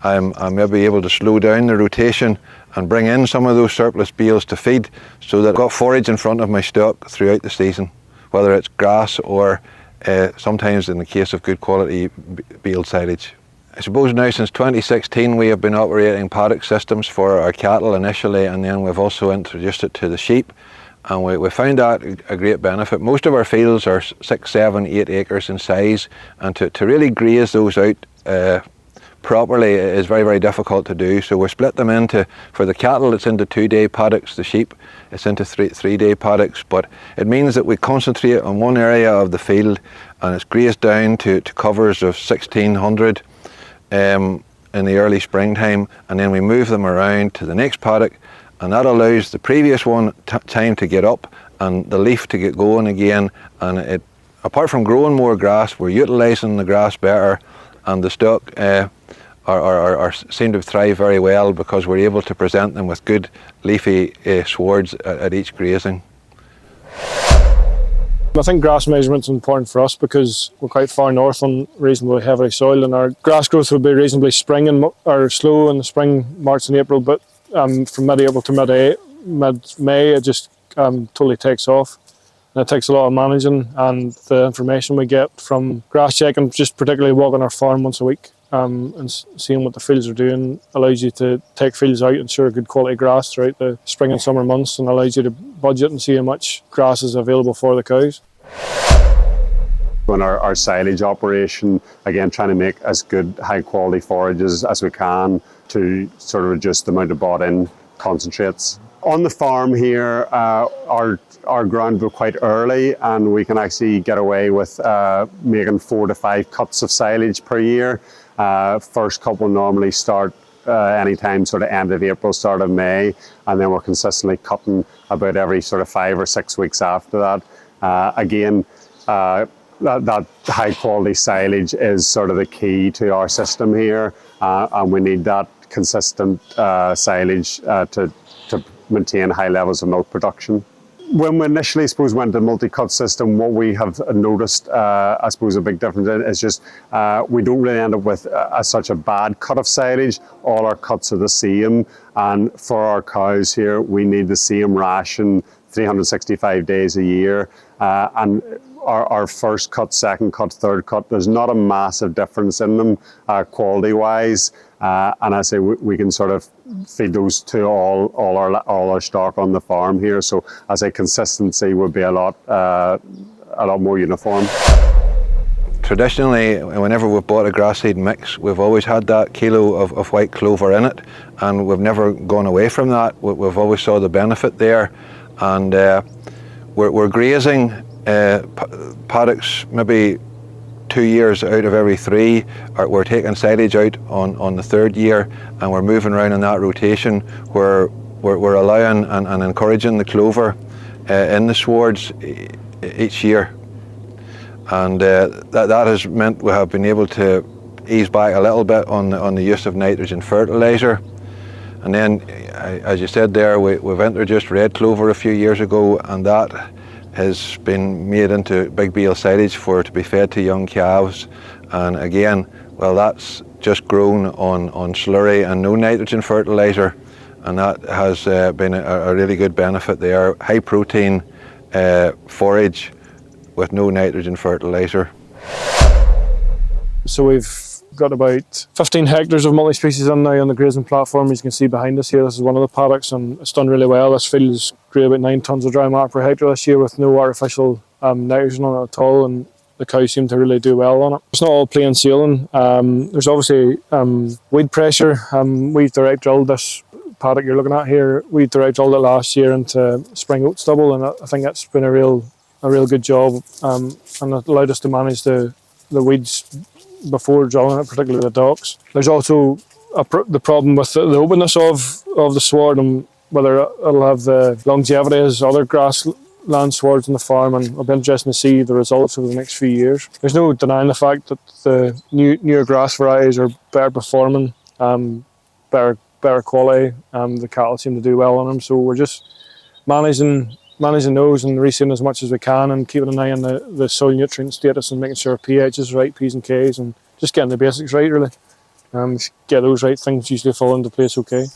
I'm maybe able to slow down the rotation and bring in some of those surplus bales to feed, so that I've got forage in front of my stock throughout the season, whether it's grass or sometimes in the case of good quality bale silage. I suppose now since 2016 we have been operating paddock systems for our cattle initially, and then we've also introduced it to the sheep, and we found that a great benefit. Most of our fields are 6, 7, 8 acres in size, and to really graze those out properly is very, very difficult to do. So we split them into, for the cattle it's into 2-day paddocks, the sheep it's into 3-day paddocks, but it means that we concentrate on one area of the field and it's grazed down to covers of 1600 in the early springtime, and then we move them around to the next paddock, and that allows the previous one time to get up and the leaf to get going again. And it, apart from growing more grass, we're utilising the grass better, and the stock seem to thrive very well because we're able to present them with good leafy swards at each grazing. I think grass measurement's important for us because we're quite far north on reasonably heavy soil, and our grass growth will be reasonably or slow in the spring, March and April, but from mid-April to mid-May it just totally takes off. And it takes a lot of managing, and the information we get from grass checking, just particularly walking our farm once a week and seeing what the fields are doing, allows you to take fields out and ensure good quality grass throughout the spring and summer months, and allows you to budget and see how much grass is available for the cows. On our silage operation, again trying to make as good high quality forages as we can to sort of reduce the amount of bought in concentrates. On the farm here, our ground was quite early, and we can actually get away with making 4 to 5 cuts of silage per year. First cut will normally start anytime sort of end of April, start of May, and then we're consistently cutting about every sort of 5 or 6 weeks after that. That high quality silage is sort of the key to our system here, and we need that consistent silage to maintain high levels of milk production. When we initially, I suppose, went to the multi-cut system, what we have noticed, I suppose, a big difference is just we don't really end up with such a bad cut of silage. All our cuts are the same, and for our cows here, we need the same ration 365 days a year, and our first cut, second cut, third cut, there's not a massive difference in them quality-wise, and I say we can sort of feed those to all our stock on the farm here. So I say consistency would be a lot more uniform. Traditionally, whenever we've bought a grass seed mix, we've always had that kilo of white clover in it, and we've never gone away from that. We've always saw the benefit there, and we're grazing paddocks maybe 2 years out of every 3. We're taking silage out on the 3rd year, and we're moving around in that rotation where we're allowing and encouraging the clover in the swards each year. And that has meant we have been able to ease back a little bit on the use of nitrogen fertiliser. And then, as you said there, we've introduced red clover a few years ago, and that has been made into big bale silage to be fed to young calves. And again, well, that's just grown on slurry and no nitrogen fertiliser, and that has been a really good benefit there. High protein forage with no nitrogen fertiliser. So we've got about 15 hectares of multi-species on now on the grazing platform. As you can see behind us here, this is one of the paddocks, and it's done really well. This field has grew about 9 tonnes of dry matter per hectare this year with no artificial nitrogen on it at all, and the cows seem to really do well on it. It's not all plain sailing. There's obviously weed pressure. We've direct drilled this paddock you're looking at here. We direct drilled it last year into spring oat stubble, and I think that's been a real good job, and it allowed us to manage the weeds before drilling it, particularly the docks. There's also the problem with the openness of the sward, and whether it'll have the longevity as other grassland swards on the farm, and it'll be interesting to see the results over the next few years. There's no denying the fact that the newer grass varieties are better performing, better quality. The cattle seem to do well on them, so we're just managing those and reseeding as much as we can, and keeping an eye on the soil nutrient status and making sure pH is right, P's and K's, and just getting the basics right, really. Get those right, things usually fall into place okay.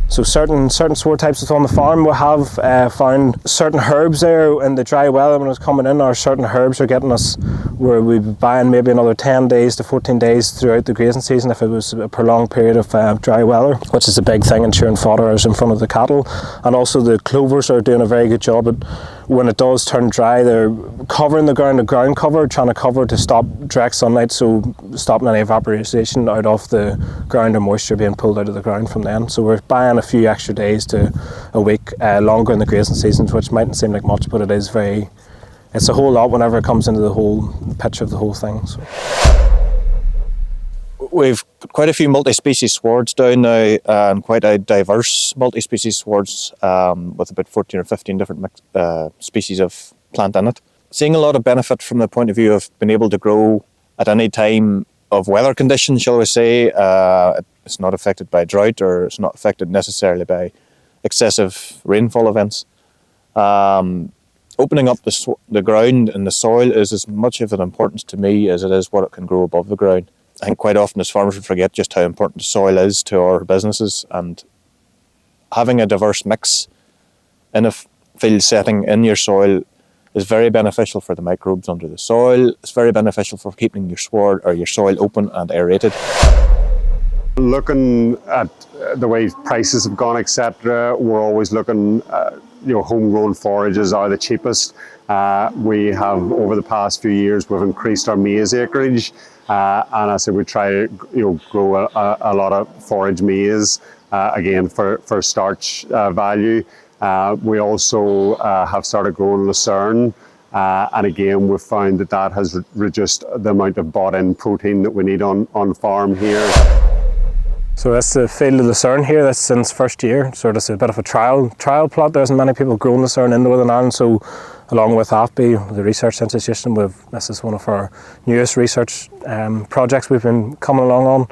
So certain sward types that's on the farm, we have found certain herbs there in the dry weather when it's coming in, or certain herbs are getting us where we'd be buying maybe another 10 days to 14 days throughout the grazing season if it was a prolonged period of dry weather, which is a big thing, ensuring fodder is in front of the cattle. And also the clovers are doing a very good job at, when it does turn dry, they're covering the ground cover, trying to cover to stop direct sunlight, so stopping any evaporation out of the ground or moisture being pulled out of the ground from then. So we're buying a few extra days to a week longer in the grazing seasons, which mightn't seem like much, but it's a whole lot whenever it comes into the whole picture of the whole thing. So. We've quite a few multi-species swards down now, and quite a diverse multi-species swards with about 14 or 15 different species of plant in it. Seeing a lot of benefit from the point of view of being able to grow at any time of weather conditions, shall we say. It's not affected by drought, or it's not affected necessarily by excessive rainfall events. Opening up the ground and the soil is as much of an importance to me as it is what it can grow above the ground. I think quite often as farmers we forget just how important the soil is to our businesses, and having a diverse mix in a field setting in your soil is very beneficial for the microbes under the soil. It's very beneficial for keeping your sward or your soil open and aerated. Looking at the way prices have gone, etc., we're always looking, homegrown forages are the cheapest. We have, over the past few years, we've increased our maize acreage, and I said we try to, grow a lot of forage maize, again for starch value. We also have started growing lucerne, and again we've found that has reduced the amount of bought-in protein that we need on farm here. So that's the field of lucerne here. That's since first year. So it's a bit of a trial plot. There isn't many people growing lucerne in Northern Ireland. So along with AFBI, the research institution, this is one of our newest research projects we've been coming along on.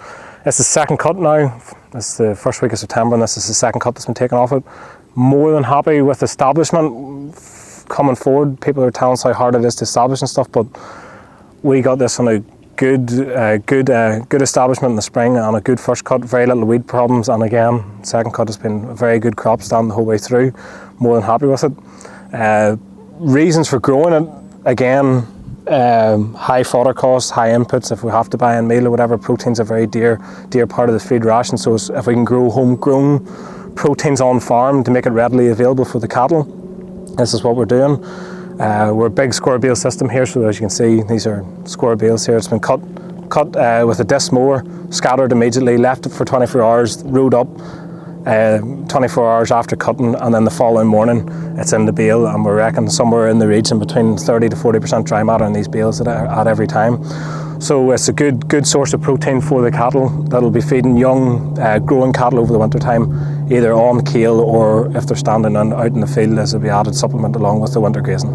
It's the second cut now. It's the first week of September, and this is the second cut that's been taken off it. More than happy with establishment coming forward. People are telling us how hard it is to establish and stuff, but we got this on a good establishment in the spring and a good first cut, very little weed problems, and again, second cut has been a very good crop stand the whole way through. More than happy with it. Reasons for growing it, again, high fodder costs, high inputs. If we have to buy in meal or whatever, protein's a very dear part of the feed ration. So if we can grow homegrown proteins on farm to make it readily available for the cattle, this is what we're doing. We're a big square bale system here, so as you can see, these are square bales here. It's been cut with a disc mower, scattered immediately, left it for 24 hours, rode up, 24 hours after cutting, and then the following morning it's in the bale, and we reckon somewhere in the region between 30 to 40% dry matter in these bales at every time. So it's a good source of protein for the cattle that'll be feeding young growing cattle over the winter time, either on kale or if they're standing out in the field, as will be added supplement along with the winter grazing.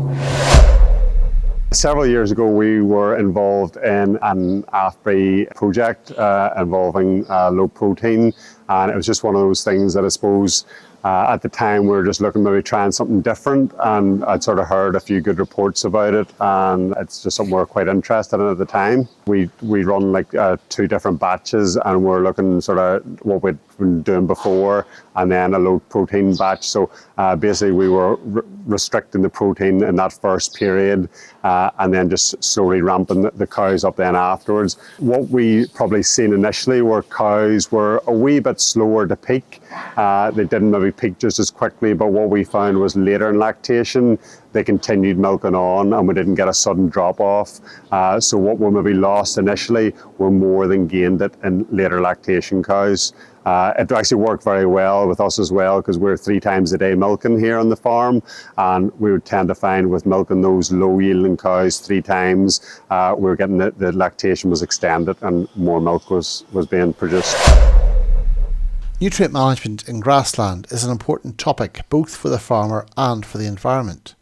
Several years ago, we were involved in an AFBI project involving low protein, and it was just one of those things that I suppose at the time we were just looking maybe trying something different, and I'd sort of heard a few good reports about it, and it's just something we were quite interested in at the time. We run like 2 different batches, and we're looking sort of what we'd been doing before, and then a low protein batch. So basically we were restricting the protein in that first period, and then just slowly ramping the cows up then afterwards. What we probably seen initially were cows were a wee bit slower to peak. They didn't maybe peak just as quickly, but what we found was later in lactation, they continued milking on, and we didn't get a sudden drop off. So what we maybe lost initially, we more than gained it in later lactation cows. It actually worked very well with us as well, because we're 3 times a day milking here on the farm, and we would tend to find with milking those low yielding cows 3 times, we were getting the lactation was extended and more milk was being produced. Nutrient management in grassland is an important topic both for the farmer and for the environment.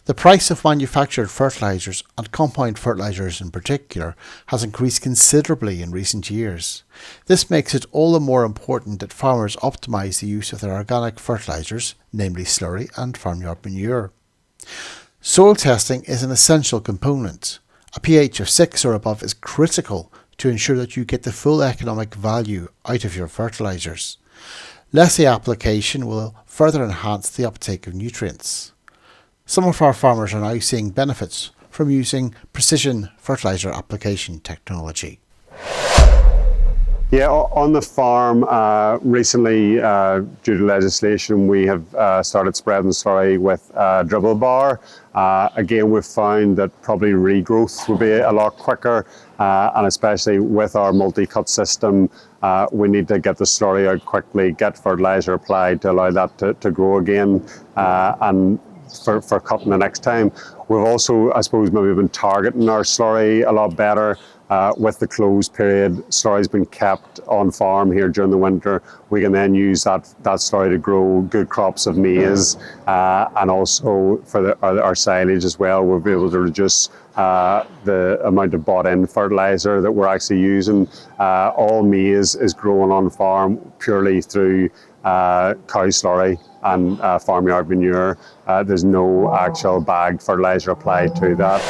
The price of manufactured fertilisers, and compound fertilisers in particular, has increased considerably in recent years. This makes it all the more important that farmers optimise the use of their organic fertilisers, namely slurry and farmyard manure. Soil testing is an essential component. A pH of 6 or above is critical to ensure that you get the full economic value out of your fertilisers. Lessee application will further enhance the uptake of nutrients. Some of our farmers are now seeing benefits from using precision fertiliser application technology. Yeah, on the farm, recently, due to legislation, we have started spreading slurry with dribble bar. Again, we've found that probably regrowth will be a lot quicker, and especially with our multi-cut system, we need to get the slurry out quickly, get fertiliser applied to allow that to grow again, and for cutting the next time. We've also, I suppose, maybe been targeting our slurry a lot better. With the closed period, slurry's been kept on farm here during the winter. We can then use that slurry to grow good crops of maize, and also for our silage as well. We'll be able to reduce the amount of bought-in fertiliser that we're actually using. All maize is grown on farm purely through cow slurry and farmyard manure. There's no actual bagged fertiliser applied to that.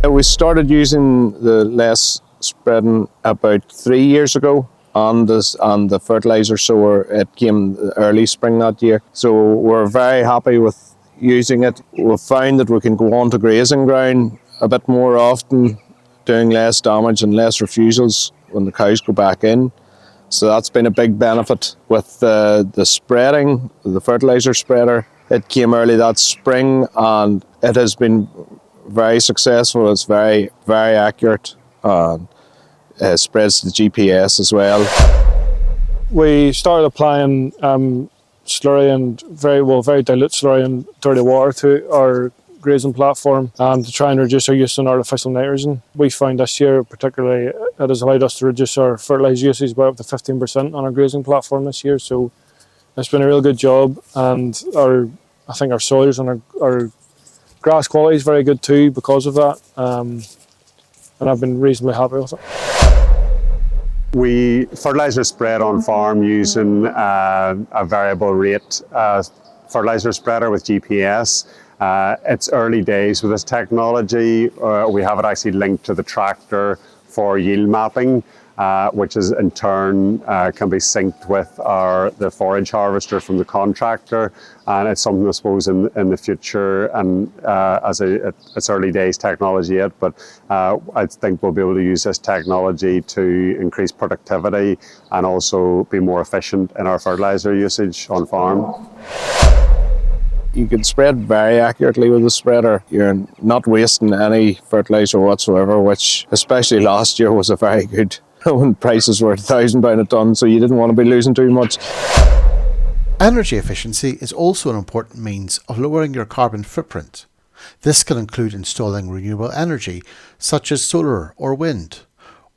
We started using the less spreading about 3 years ago on the fertiliser sower. It came early spring that year, so we're very happy with using it. We've found that we can go on to grazing ground a bit more often, doing less damage and less refusals when the cows go back in. So that's been a big benefit with the spreading, the fertiliser spreader. It came early that spring, and it has been very successful. It's very, very accurate, and spreads to the GPS as well. We started applying slurry and very dilute slurry and dirty water to our grazing platform, to try and reduce our use of artificial nitrogen. We found this year particularly it has allowed us to reduce our fertiliser usage by up to 15% on our grazing platform this year. So it's been a real good job, and I think our soils and our grass quality is very good too because of that, and I've been reasonably happy with it. We fertiliser spread on farm using a variable rate fertiliser spreader with GPS. It's early days with this technology. We have it actually linked to the tractor for yield mapping, which is in turn can be synced with the forage harvester from the contractor, and it's something I suppose in the future, and it's early days technology yet, but I think we'll be able to use this technology to increase productivity and also be more efficient in our fertiliser usage on farm. You can spread very accurately with the spreader. You're not wasting any fertiliser whatsoever, which especially last year was a very good when prices were £1,000 a tonne, so you didn't want to be losing too much. Energy efficiency is also an important means of lowering your carbon footprint. This can include installing renewable energy such as solar or wind,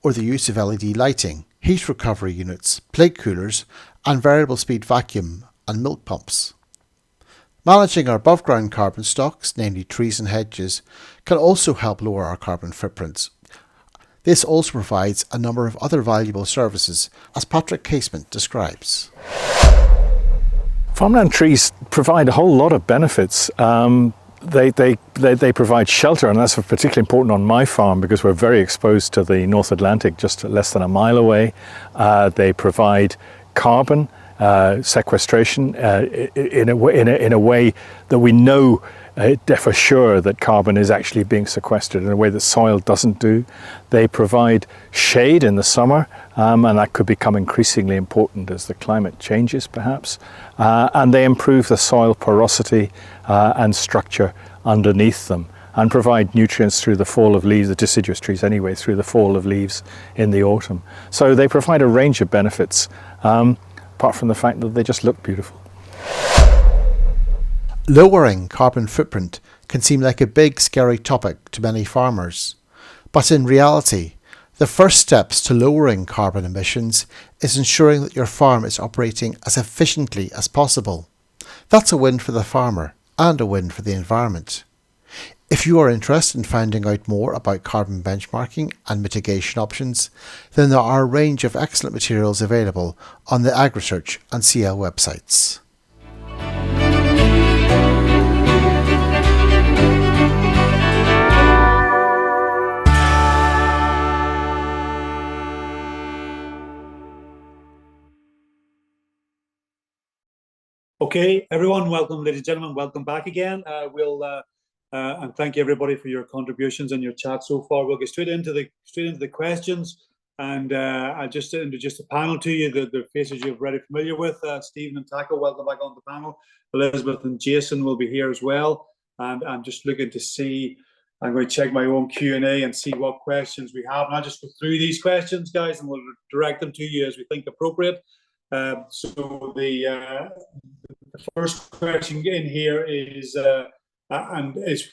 or the use of LED lighting, heat recovery units, plate coolers and variable speed vacuum and milk pumps. Managing our above ground carbon stocks, namely trees and hedges, can also help lower our carbon footprints. This also provides a number of other valuable services, as Patrick Casement describes. Farmland trees provide a whole lot of benefits. They provide shelter, and that's particularly important on my farm because we're very exposed to the North Atlantic, just less than a mile away. They provide carbon sequestration in a way that we know for sure that carbon is actually being sequestered in a way that soil doesn't do. They provide shade in the summer, and that could become increasingly important as the climate changes perhaps. And they improve the soil porosity and structure underneath them, and provide nutrients through the fall of leaves, the deciduous trees anyway, through the fall of leaves in the autumn. So they provide a range of benefits, apart from the fact that they just look beautiful. Lowering carbon footprint can seem like a big, scary topic to many farmers. But in reality, the first steps to lowering carbon emissions is ensuring that your farm is operating as efficiently as possible. That's a win for the farmer and a win for the environment. If you are interested in finding out more about carbon benchmarking and mitigation options, then there are a range of excellent materials available on the AgriSearch and CL websites. Okay, everyone, welcome, ladies and gentlemen, welcome back again. And thank you everybody for your contributions and your chat so far. We'll get straight into the questions, and I'll just introduce the panel to you. The faces you're already familiar with. Stephen and Taco, welcome back on the panel. Elizabeth and Jason will be here as well. And I'm just looking to see. I'm going to check my own Q&A and see what questions we have. And I'll just go through these questions, guys, and we'll direct them to you as we think appropriate. So the first question in here is,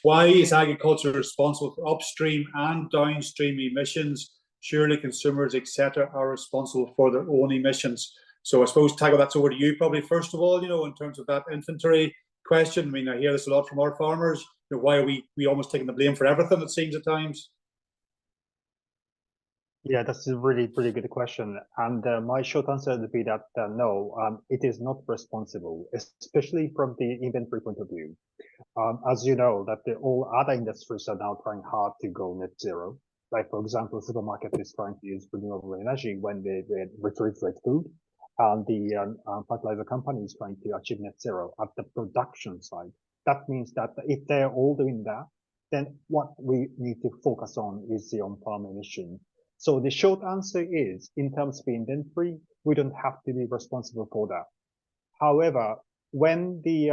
why is agriculture responsible for upstream and downstream emissions? Surely consumers, etc., are responsible for their own emissions. So I suppose, Taco, that's over to you probably first of all, in terms of that inventory question. I mean, I hear this a lot from our farmers. Why are we almost taking the blame for everything, it seems at times? Yeah, that's a really good question. And my short answer would be that no, it is not responsible, especially from the inventory point of view. As you know, that all other industries are now trying hard to go net zero. Like, for example, the supermarket is trying to use renewable energy when they refrigerate food. And the fertilizer company is trying to achieve net zero at the production side. That means that if they're all doing that, then what we need to focus on is the on-farm emission. So the short answer is, in terms of inventory, we don't have to be responsible for that. However, when the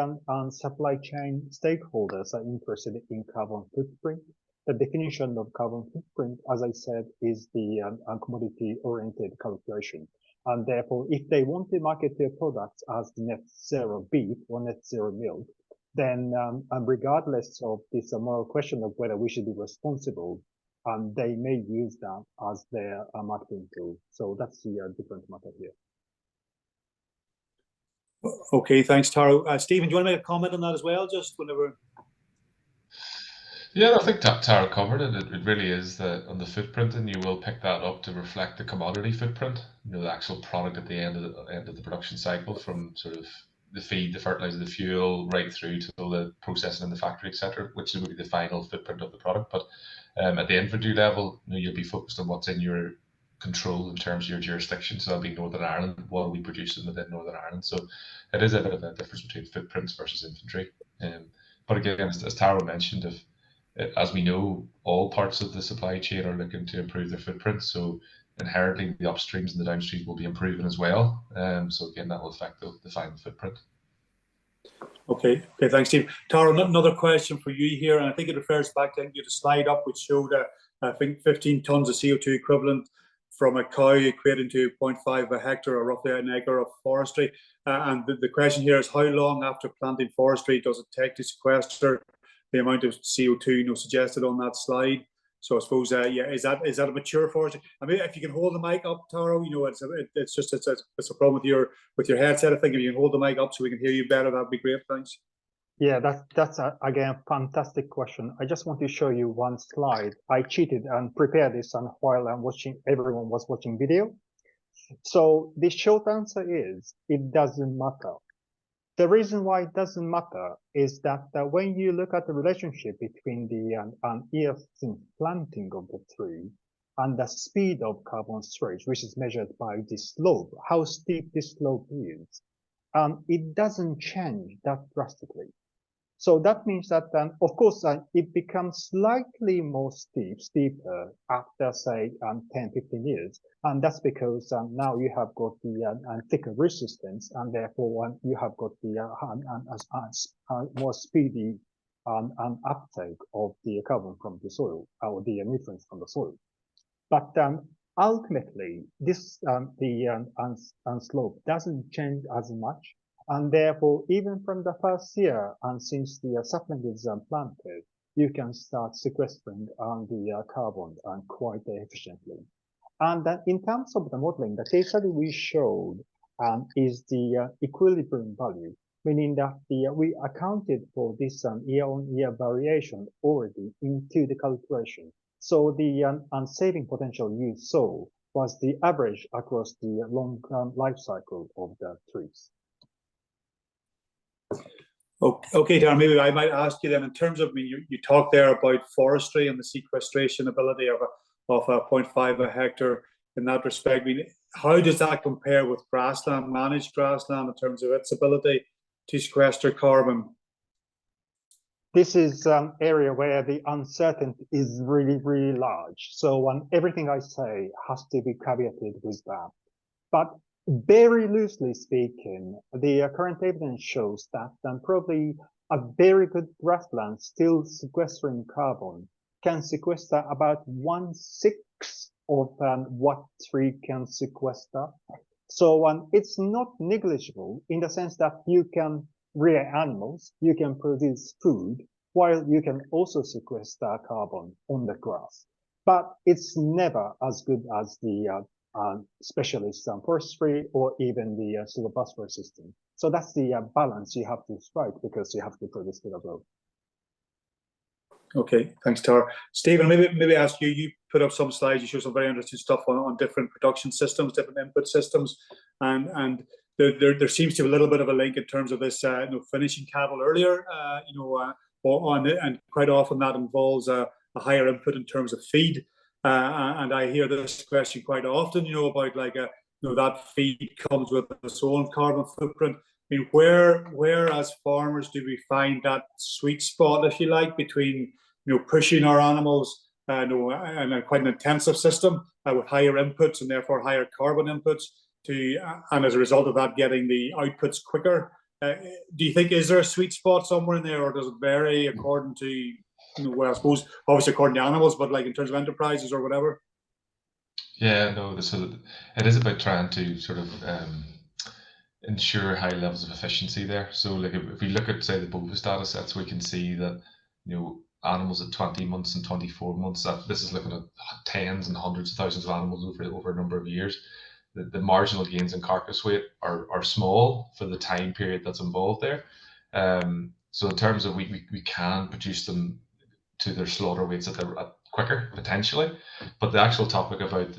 supply chain stakeholders are interested in carbon footprint, the definition of carbon footprint, as I said, is the commodity-oriented calculation. And therefore, if they want to market their products as net zero beef or net zero milk, then regardless of this moral question of whether we should be responsible, they may use that as their marketing tool. So that's the different matter here. Okay, thanks, Taro. Stephen, do you want to make a comment on that as well, just whenever? Yeah, I think Taro covered it. It really is on the footprint, and you will pick that up to reflect the commodity footprint, the actual product at the end of the production cycle, from sort of the feed, the fertilizer, the fuel, right through to the processing in the factory, etc., which would be the final footprint of the product. But at the inventory level, you'll be focused on what's in your control in terms of your jurisdiction. So that'll be Northern Ireland. What are we producing within Northern Ireland? So it is a bit of a difference between footprints versus inventory. But again, as Taro mentioned, as we know, all parts of the supply chain are looking to improve their footprint. So inherently, the upstreams and the downstreams will be improving as well. So again, that will affect the final footprint. Okay, thanks, Steve. Taro, another question for you here, and I think it refers back to the slide up, which showed I think 15 tons of CO2 equivalent from a cow equating to 0.5 of a hectare, or roughly an acre of forestry. And the question here is, how long after planting forestry does it take to sequester the amount of CO2 suggested on that slide? So I suppose, yeah, is that a mature forestry? I mean, if you can hold the mic up, Taro, it's a problem with your headset. I think if you can hold the mic up so we can hear you better, that'd be great. Thanks. Yeah, that's again a fantastic question. I just want to show you one slide. I cheated and prepared this while everyone was watching video. So the short answer is it doesn't matter. The reason why it doesn't matter is that when you look at the relationship between the year since planting of the tree and the speed of carbon storage, which is measured by the slope, how steep this slope is, it doesn't change that drastically. So that means that, of course, it becomes slightly more steeper after, say, 10, 15 years. And that's because now you have got the thicker resistance, and therefore you have got the more speedy uptake of the carbon from the soil, or the nutrients from the soil. But ultimately, this slope doesn't change as much. And therefore, even from the first year, and since the sapling is planted, you can start sequestering the carbon quite efficiently. And in terms of the modeling, the case study we showed is the equilibrium value, meaning that we accounted for this year-on-year variation already into the calculation. So the saving potential you saw was the average across the long life cycle of the trees. Okay, Darren, maybe I might ask you then, in terms of, you talked there about forestry and the sequestration ability of a 0.5 a hectare in that respect. How does that compare with grassland, managed grassland, in terms of its ability to sequester carbon? This is an area where the uncertainty is really, really large. So everything I say has to be caveated with that. But very loosely speaking, the current evidence shows that probably a very good grassland still sequestering carbon can sequester about 1/6 of what tree can sequester. So it's not negligible in the sense that you can rear animals, you can produce food, while you can also sequester carbon on the grass. But it's never as good as the specialist forestry or even the silvopasture system. So that's the balance you have to strike, because you have to produce for the growth. Okay, thanks, Tara. Stephen, maybe ask you. You put up some slides. You show some very interesting stuff on different production systems, different input systems, and there seems to be a little bit of a link in terms of this, finishing cattle earlier, and quite often that involves a higher input in terms of feed. And I hear this question quite often, about that feed comes with its own carbon footprint. Where as farmers do we find that sweet spot, if you like, between pushing our animals and quite an intensive system with higher inputs and therefore higher carbon inputs and as a result of that getting the outputs quicker? Do you think, is there a sweet spot somewhere in there, or does it vary according to well, I suppose obviously according to animals, but like in terms of enterprises or whatever? Yeah, no, so it is about trying to sort of ensure high levels of efficiency there. So like if we look at, say, the Bovis data sets, we can see that animals at 20 months and 24 months, that this is looking at tens and hundreds of thousands of animals over a number of years. The marginal gains in carcass weight are small for the time period that's involved there. So in terms of we can produce them to their slaughter weights at quicker potentially, but the actual topic about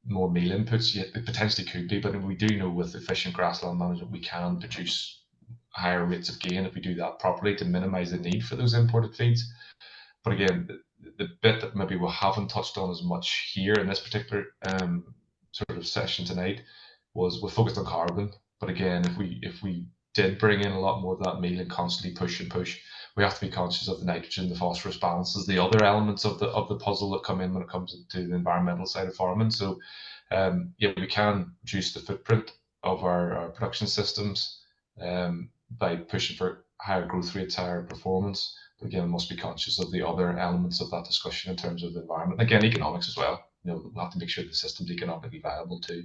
more meal inputs, it potentially could be, but we do know with efficient grassland management we can produce higher rates of gain if we do that properly to minimize the need for those imported feeds. But again, the bit that maybe we haven't touched on as much here in this particular sort of session tonight was we focused on carbon. But again, if we did bring in a lot more of that meal and constantly push, we have to be conscious of the nitrogen, the phosphorus balances, the other elements of the puzzle that come in when it comes to the environmental side of farming. So we can reduce the footprint of our production systems by pushing for higher growth rates, higher performance. But again, we must be conscious of the other elements of that discussion in terms of the environment. Again, economics as well. we'll have to make sure the system's economically viable too.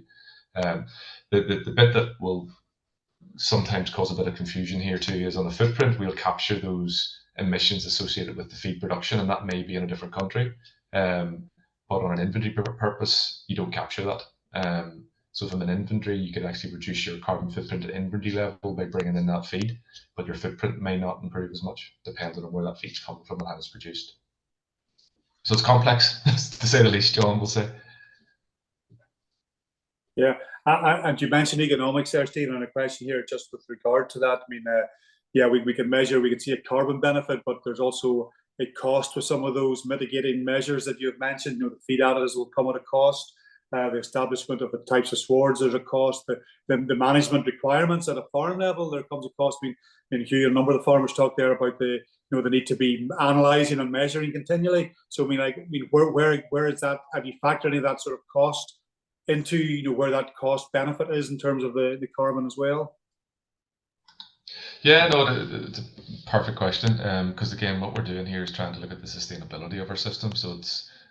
The bit that will sometimes cause a bit of confusion here too is on the footprint, we'll capture those emissions associated with the feed production, and that may be in a different country. But on an inventory purpose, you don't capture that. So from an inventory, you could actually reduce your carbon footprint at inventory level by bringing in that feed, but your footprint may not improve as much, depending on where that feed's coming from and how it's produced. So it's complex, to say the least, John, we'll say. Yeah, and you mentioned economics there, Stephen, and a question here just with regard to that. I mean, yeah, we can measure, we can see a carbon benefit, but there's also a cost with some of those mitigating measures that you've mentioned. The feed additives will come at a cost. The establishment of the types of swards, there's a cost. The management requirements at a farm level, there comes a cost. I mean, Hugh, a number of the farmers talked there about the need to be analysing and measuring continually. So I mean, where is that? Have you factored any of that sort of cost into where that cost benefit is in terms of the carbon as well? Yeah, no, it's a perfect question. Because again, what we're doing here is trying to look at the sustainability of our system. So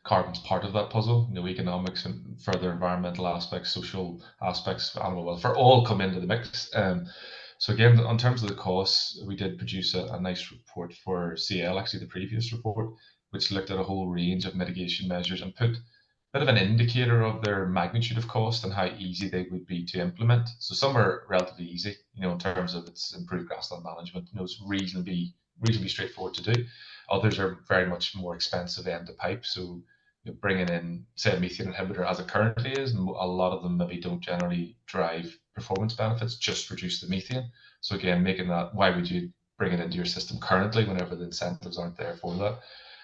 carbon's part of that puzzle. Economics and further environmental aspects, social aspects, animal welfare, all come into the mix. So again, in terms of the costs, we did produce a nice report for CL, actually the previous report, which looked at a whole range of mitigation measures and put a bit of an indicator of their magnitude of cost and how easy they would be to implement. So some are relatively easy, in terms of its improved grassland management. It's reasonably straightforward to do. Others are very much more expensive end to pipe. So bringing in, say, a methane inhibitor as it currently is, and a lot of them maybe don't generally drive performance benefits, just reduce the methane. So again, making that, why would you bring it into your system currently whenever the incentives aren't there for that?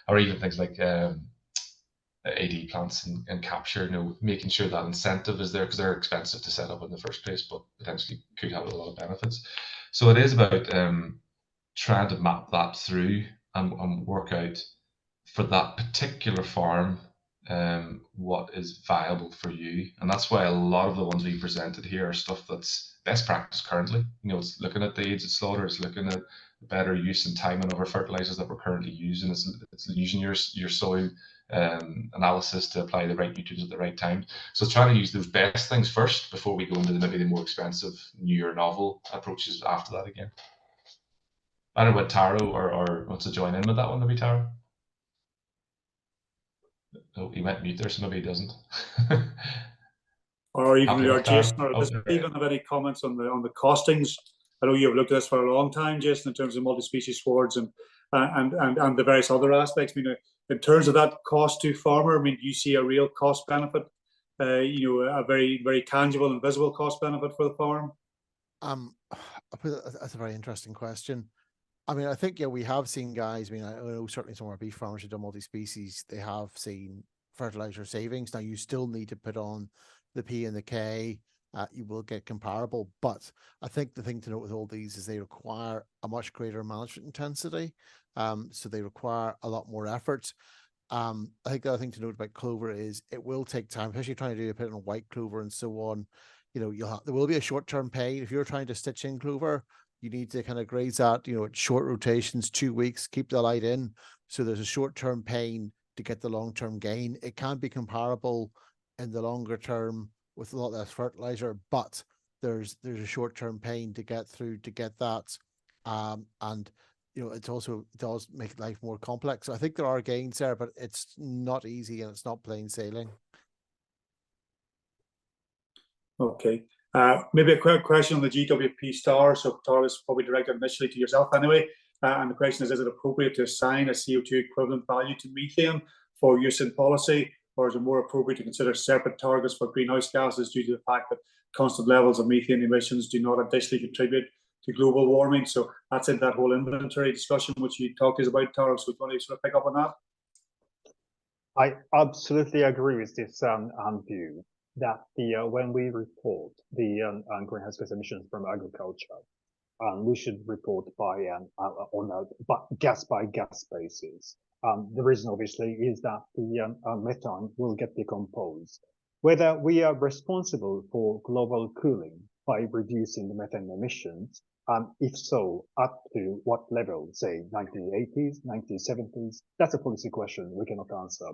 Or even things like AD plants and capture, making sure that incentive is there, because they're expensive to set up in the first place, but potentially could have a lot of benefits. So it is about trying to map that through and work out for that particular farm what is viable for you. And that's why a lot of the ones we presented here are stuff that's best practice currently. It's looking at the age of slaughter, it's looking at the better use and timing of our fertilizers that we're currently using, it's using your soil analysis to apply the right nutrients at the right time. So it's trying to use those best things first before we go into maybe the more expensive, newer, novel approaches after that again. I don't know what Taro or wants to join in with that one, maybe Taro? Oh, he went mute there, so maybe he doesn't. Or even Jason, or does Stephen have any comments on the costings? I know you've looked at this for a long time, Jason, in terms of multi-species swards and the various other aspects. I mean, in terms of that cost to farmer, I mean, do you see a real cost benefit? A very, very tangible and visible cost benefit for the farm? That's a very interesting question. I mean, I think, yeah, we have seen guys, I mean, I know certainly some of our beef farmers who've done multi-species, they have seen fertilizer savings. Now, you still need to put on the P and the K. You will get comparable, but I think the thing to note with all these is they require a much greater management intensity. So they require a lot more effort. I think the other thing to note about clover is it will take time, especially trying to put it on white clover and so on. There will be a short-term pain. If you're trying to stitch in clover, you need to kind of graze that, at short rotations, 2 weeks, keep the light in. So there's a short-term pain to get the long-term gain. It can be comparable in the longer term with a lot less fertilizer, but there's a short-term pain to get through to get that. And it also does make life more complex. So I think there are gains there, but it's not easy and it's not plain sailing. Okay. Maybe a quick question on the GWP star. So Taro is probably directed initially to yourself anyway. And the question is it appropriate to assign a CO2 equivalent value to methane for use in policy, or is it more appropriate to consider separate targets for greenhouse gases due to the fact that constant levels of methane emissions do not additionally contribute to global warming? So that's in that whole inventory discussion which you talked about, Taro. So do you want to sort of pick up on that? I absolutely agree with this view that when we report the greenhouse gas emissions from agriculture, we should report on a gas by gas basis. The reason, obviously, is that the methane will get decomposed. Whether we are responsible for global cooling by reducing the methane emissions, if so, up to what level, say 1980s, 1970s, that's a policy question we cannot answer.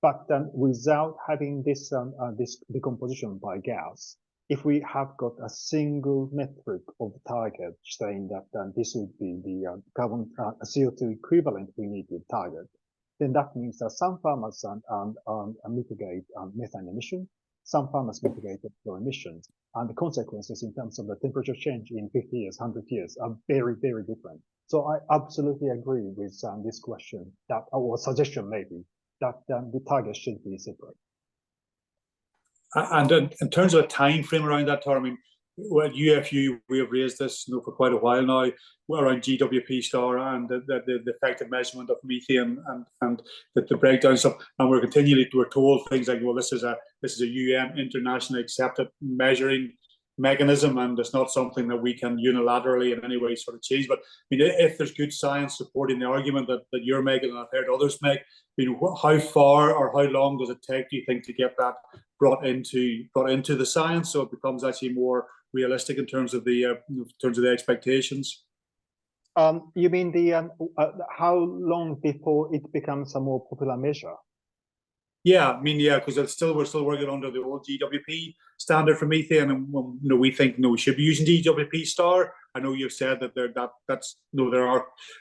but without having this this decomposition by gas. If we have got a single metric of target saying that this would be the carbon CO2 equivalent we need to target, then that means that some farmers mitigate methane emission, some farmers mitigate flow emissions, and the consequences in terms of the temperature change in 50 years, 100 years are very, very different. So I absolutely agree with this question that, or suggestion maybe, that the target should be separate. And in terms of a time frame around that, Taro, I mean, at UFU, we have raised this for quite a while now around GWP star and the effective measurement of methane and the breakdown stuff. And we're told things like, well, this is a UN internationally accepted measuring mechanism, and it's not something that we can unilaterally in any way sort of change. But I mean, if there's good science supporting the argument that you're making and I've heard others make, I mean, how far or how long does it take, do you think, to get that brought into the science so it becomes actually more realistic in terms of the expectations? You mean the how long before it becomes a more popular measure? Yeah, I mean, yeah, because we're still working under the old GWP standard for methane, and we think we should be using GWP star. I know you've said that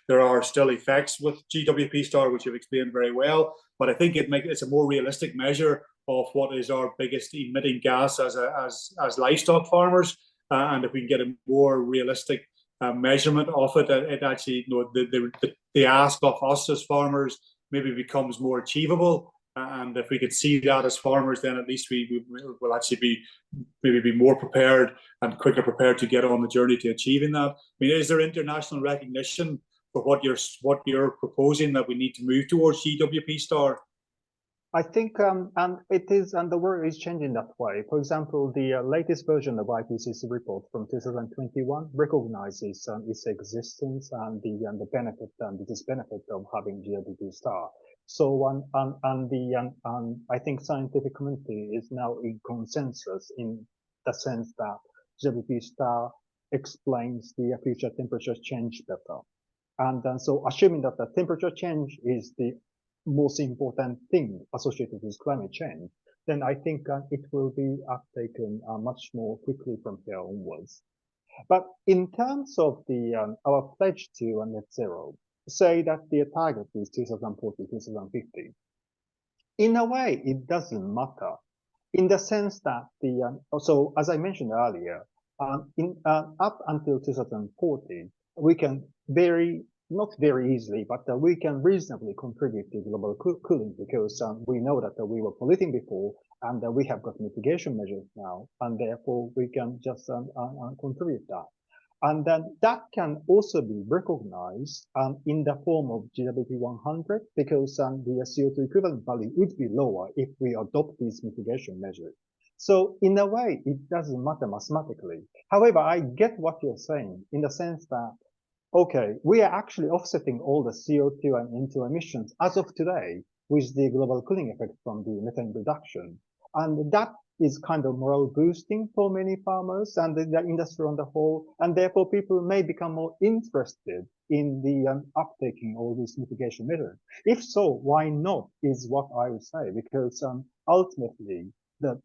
there are still effects with GWP star, which you've explained very well. But I think it's a more realistic measure of what is our biggest emitting gas as livestock farmers, and if we can get a more realistic measurement of it, it actually the ask of us as farmers maybe becomes more achievable. And if we could see that as farmers, then at least we will actually be more prepared and quicker prepared to get on the journey to achieving that. I mean, is there international recognition for what you're proposing that we need to move towards GWP star? I think and it is, and the world is changing that way. For example, the latest version of IPCC report from 2021 recognizes its existence and the benefit and the disbenefit of having GWP star. So I think scientific community is now in consensus in the sense that GWP star explains the future temperature change better. And so assuming that the temperature change is the most important thing associated with climate change, then I think it will be uptaken much more quickly from here onwards. But in terms of the our pledge to net zero, say that the target is 2040, 2050. In a way, it doesn't matter, in the sense that so as I mentioned earlier, up until 2040, we can not very easily, but we can reasonably contribute to global cooling because we know that we were polluting before, and we have got mitigation measures now, and therefore we can just contribute that. And then that can also be recognized in the form of GWP 100 because the CO2 equivalent value would be lower if we adopt these mitigation measures. So in a way, it doesn't matter mathematically. However, I get what you're saying in the sense that, okay, we are actually offsetting all the CO2 and N2 emissions as of today with the global cooling effect from the methane reduction. And that is kind of morale boosting for many farmers and the industry on the whole, and therefore people may become more interested in the uptaking all these mitigation measures. If so, why not is what I would say, because ultimately the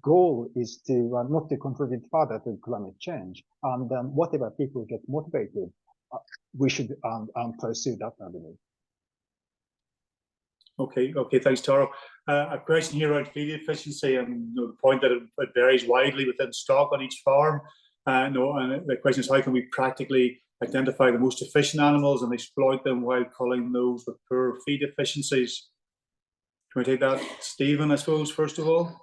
goal is to not to contribute further to climate change, and whatever people get motivated, we should pursue that avenue. Okay, thanks, Taro. A question here around feed efficiency and the point that it varies widely within stock on each farm. And the question is, how can we practically identify the most efficient animals and exploit them while culling those with poor feed efficiencies? Can we take that, Stephen, I suppose, first of all?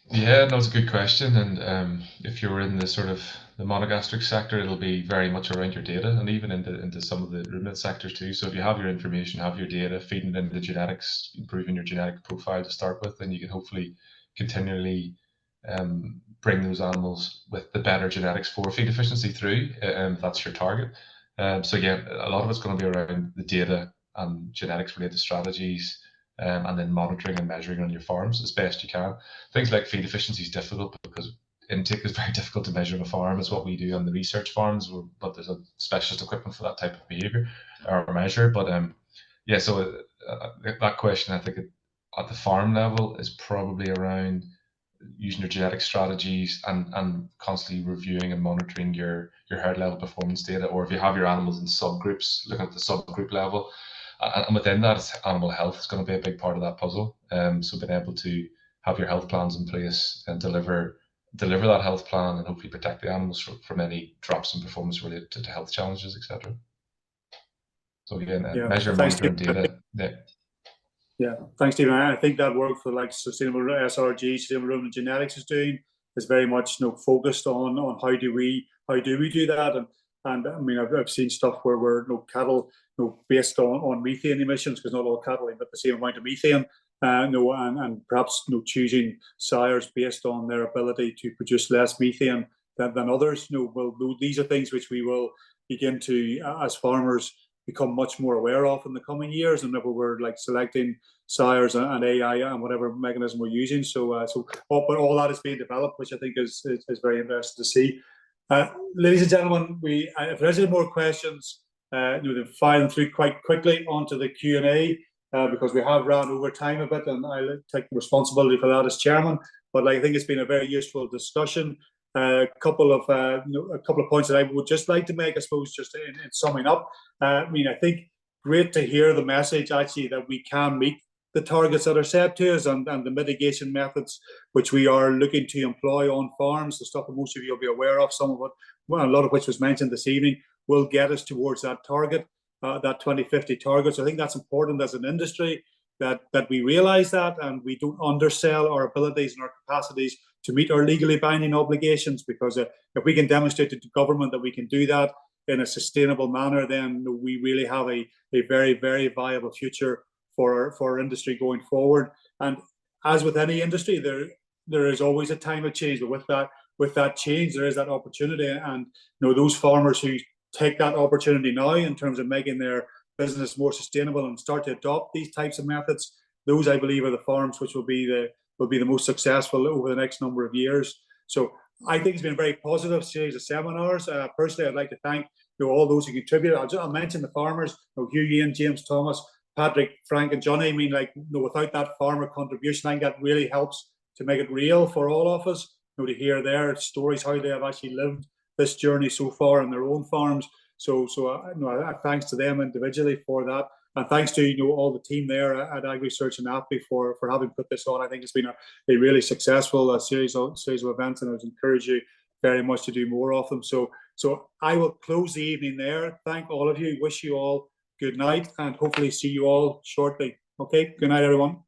Yeah, no, it's a good question. And if you're in the sort of the monogastric sector, it'll be very much around your data and even into some of the ruminant sectors too. So if you have your information, have your data, feeding it into the genetics, improving your genetic profile to start with, then you can hopefully continually bring those animals with the better genetics for feed efficiency through, if that's your target. So again, a lot of it's going to be around the data and genetics related strategies, and then monitoring and measuring on your farms as best you can. Things like feed efficiency is difficult because intake is very difficult to measure on a farm. It's what we do on the research farms, but there's a specialist equipment for that type of behavior or measure. But yeah, so that question, I think at the farm level is probably around using your genetic strategies and constantly reviewing and monitoring your herd level performance data, or if you have your animals in subgroups, looking at the subgroup level. And within that, it's animal health is going to be a big part of that puzzle. So being able to have your health plans in place and deliver that health plan and hopefully protect the animals from any drops in performance related to health challenges, etc. So again, measure, monitor, and data. Yeah, thanks, Stephen. I think that work for like sustainable SRG, sustainable ruminant genetics is doing is very much focused on how do we do that, and I mean I've seen stuff where we're cattle based on methane emissions, because not all cattle emit the same amount of methane, and perhaps choosing sires based on their ability to produce less methane than others. Well, these are things which we will begin to, as farmers, become much more aware of in the coming years, and whenever we're like selecting sires and AI and whatever mechanism we're using. But all that is being developed, which I think is very interesting to see. Ladies and gentlemen, if there's any more questions, then fire them through quite quickly onto the Q&A, because we have ran over time a bit, and I'll take responsibility for that as chairman. But I think it's been a very useful discussion. A couple of points that I would just like to make, I suppose, just in summing up. I think great to hear the message actually that we can meet the targets that are set to us, and the mitigation methods which we are looking to employ on farms, the stuff that most of you will be aware of, some of it, well, a lot of which was mentioned this evening, will get us towards that target, that 2050 target. So I think that's important as an industry that we realise that, and we don't undersell our abilities and our capacities to meet our legally binding obligations, because if we can demonstrate to the government that we can do that in a sustainable manner, then we really have a very, very viable future for our industry going forward. And as with any industry, there is always a time of change, but with that change, there is that opportunity. And those farmers who take that opportunity now in terms of making their business more sustainable and start to adopt these types of methods, those I believe are the farms which will be the most successful over the next number of years. So I think it's been a very positive series of seminars. Personally, I'd like to thank all those who contributed. I'll mention the farmers: Hugh, Ian, James, Thomas, Patrick, Frank, and Johnny. I mean, without that farmer contribution, I think that really helps to make it real for all of us. To hear their stories, how they have actually lived this journey so far on their own farms. So thanks to them individually for that. And thanks to all the team there at AgriSearch and AFBI for having put this on. I think it's been a really successful series of events, and I would encourage you very much to do more of them. So I will close the evening there. Thank all of you. Wish you all good night, and hopefully see you all shortly. Okay, good night, everyone.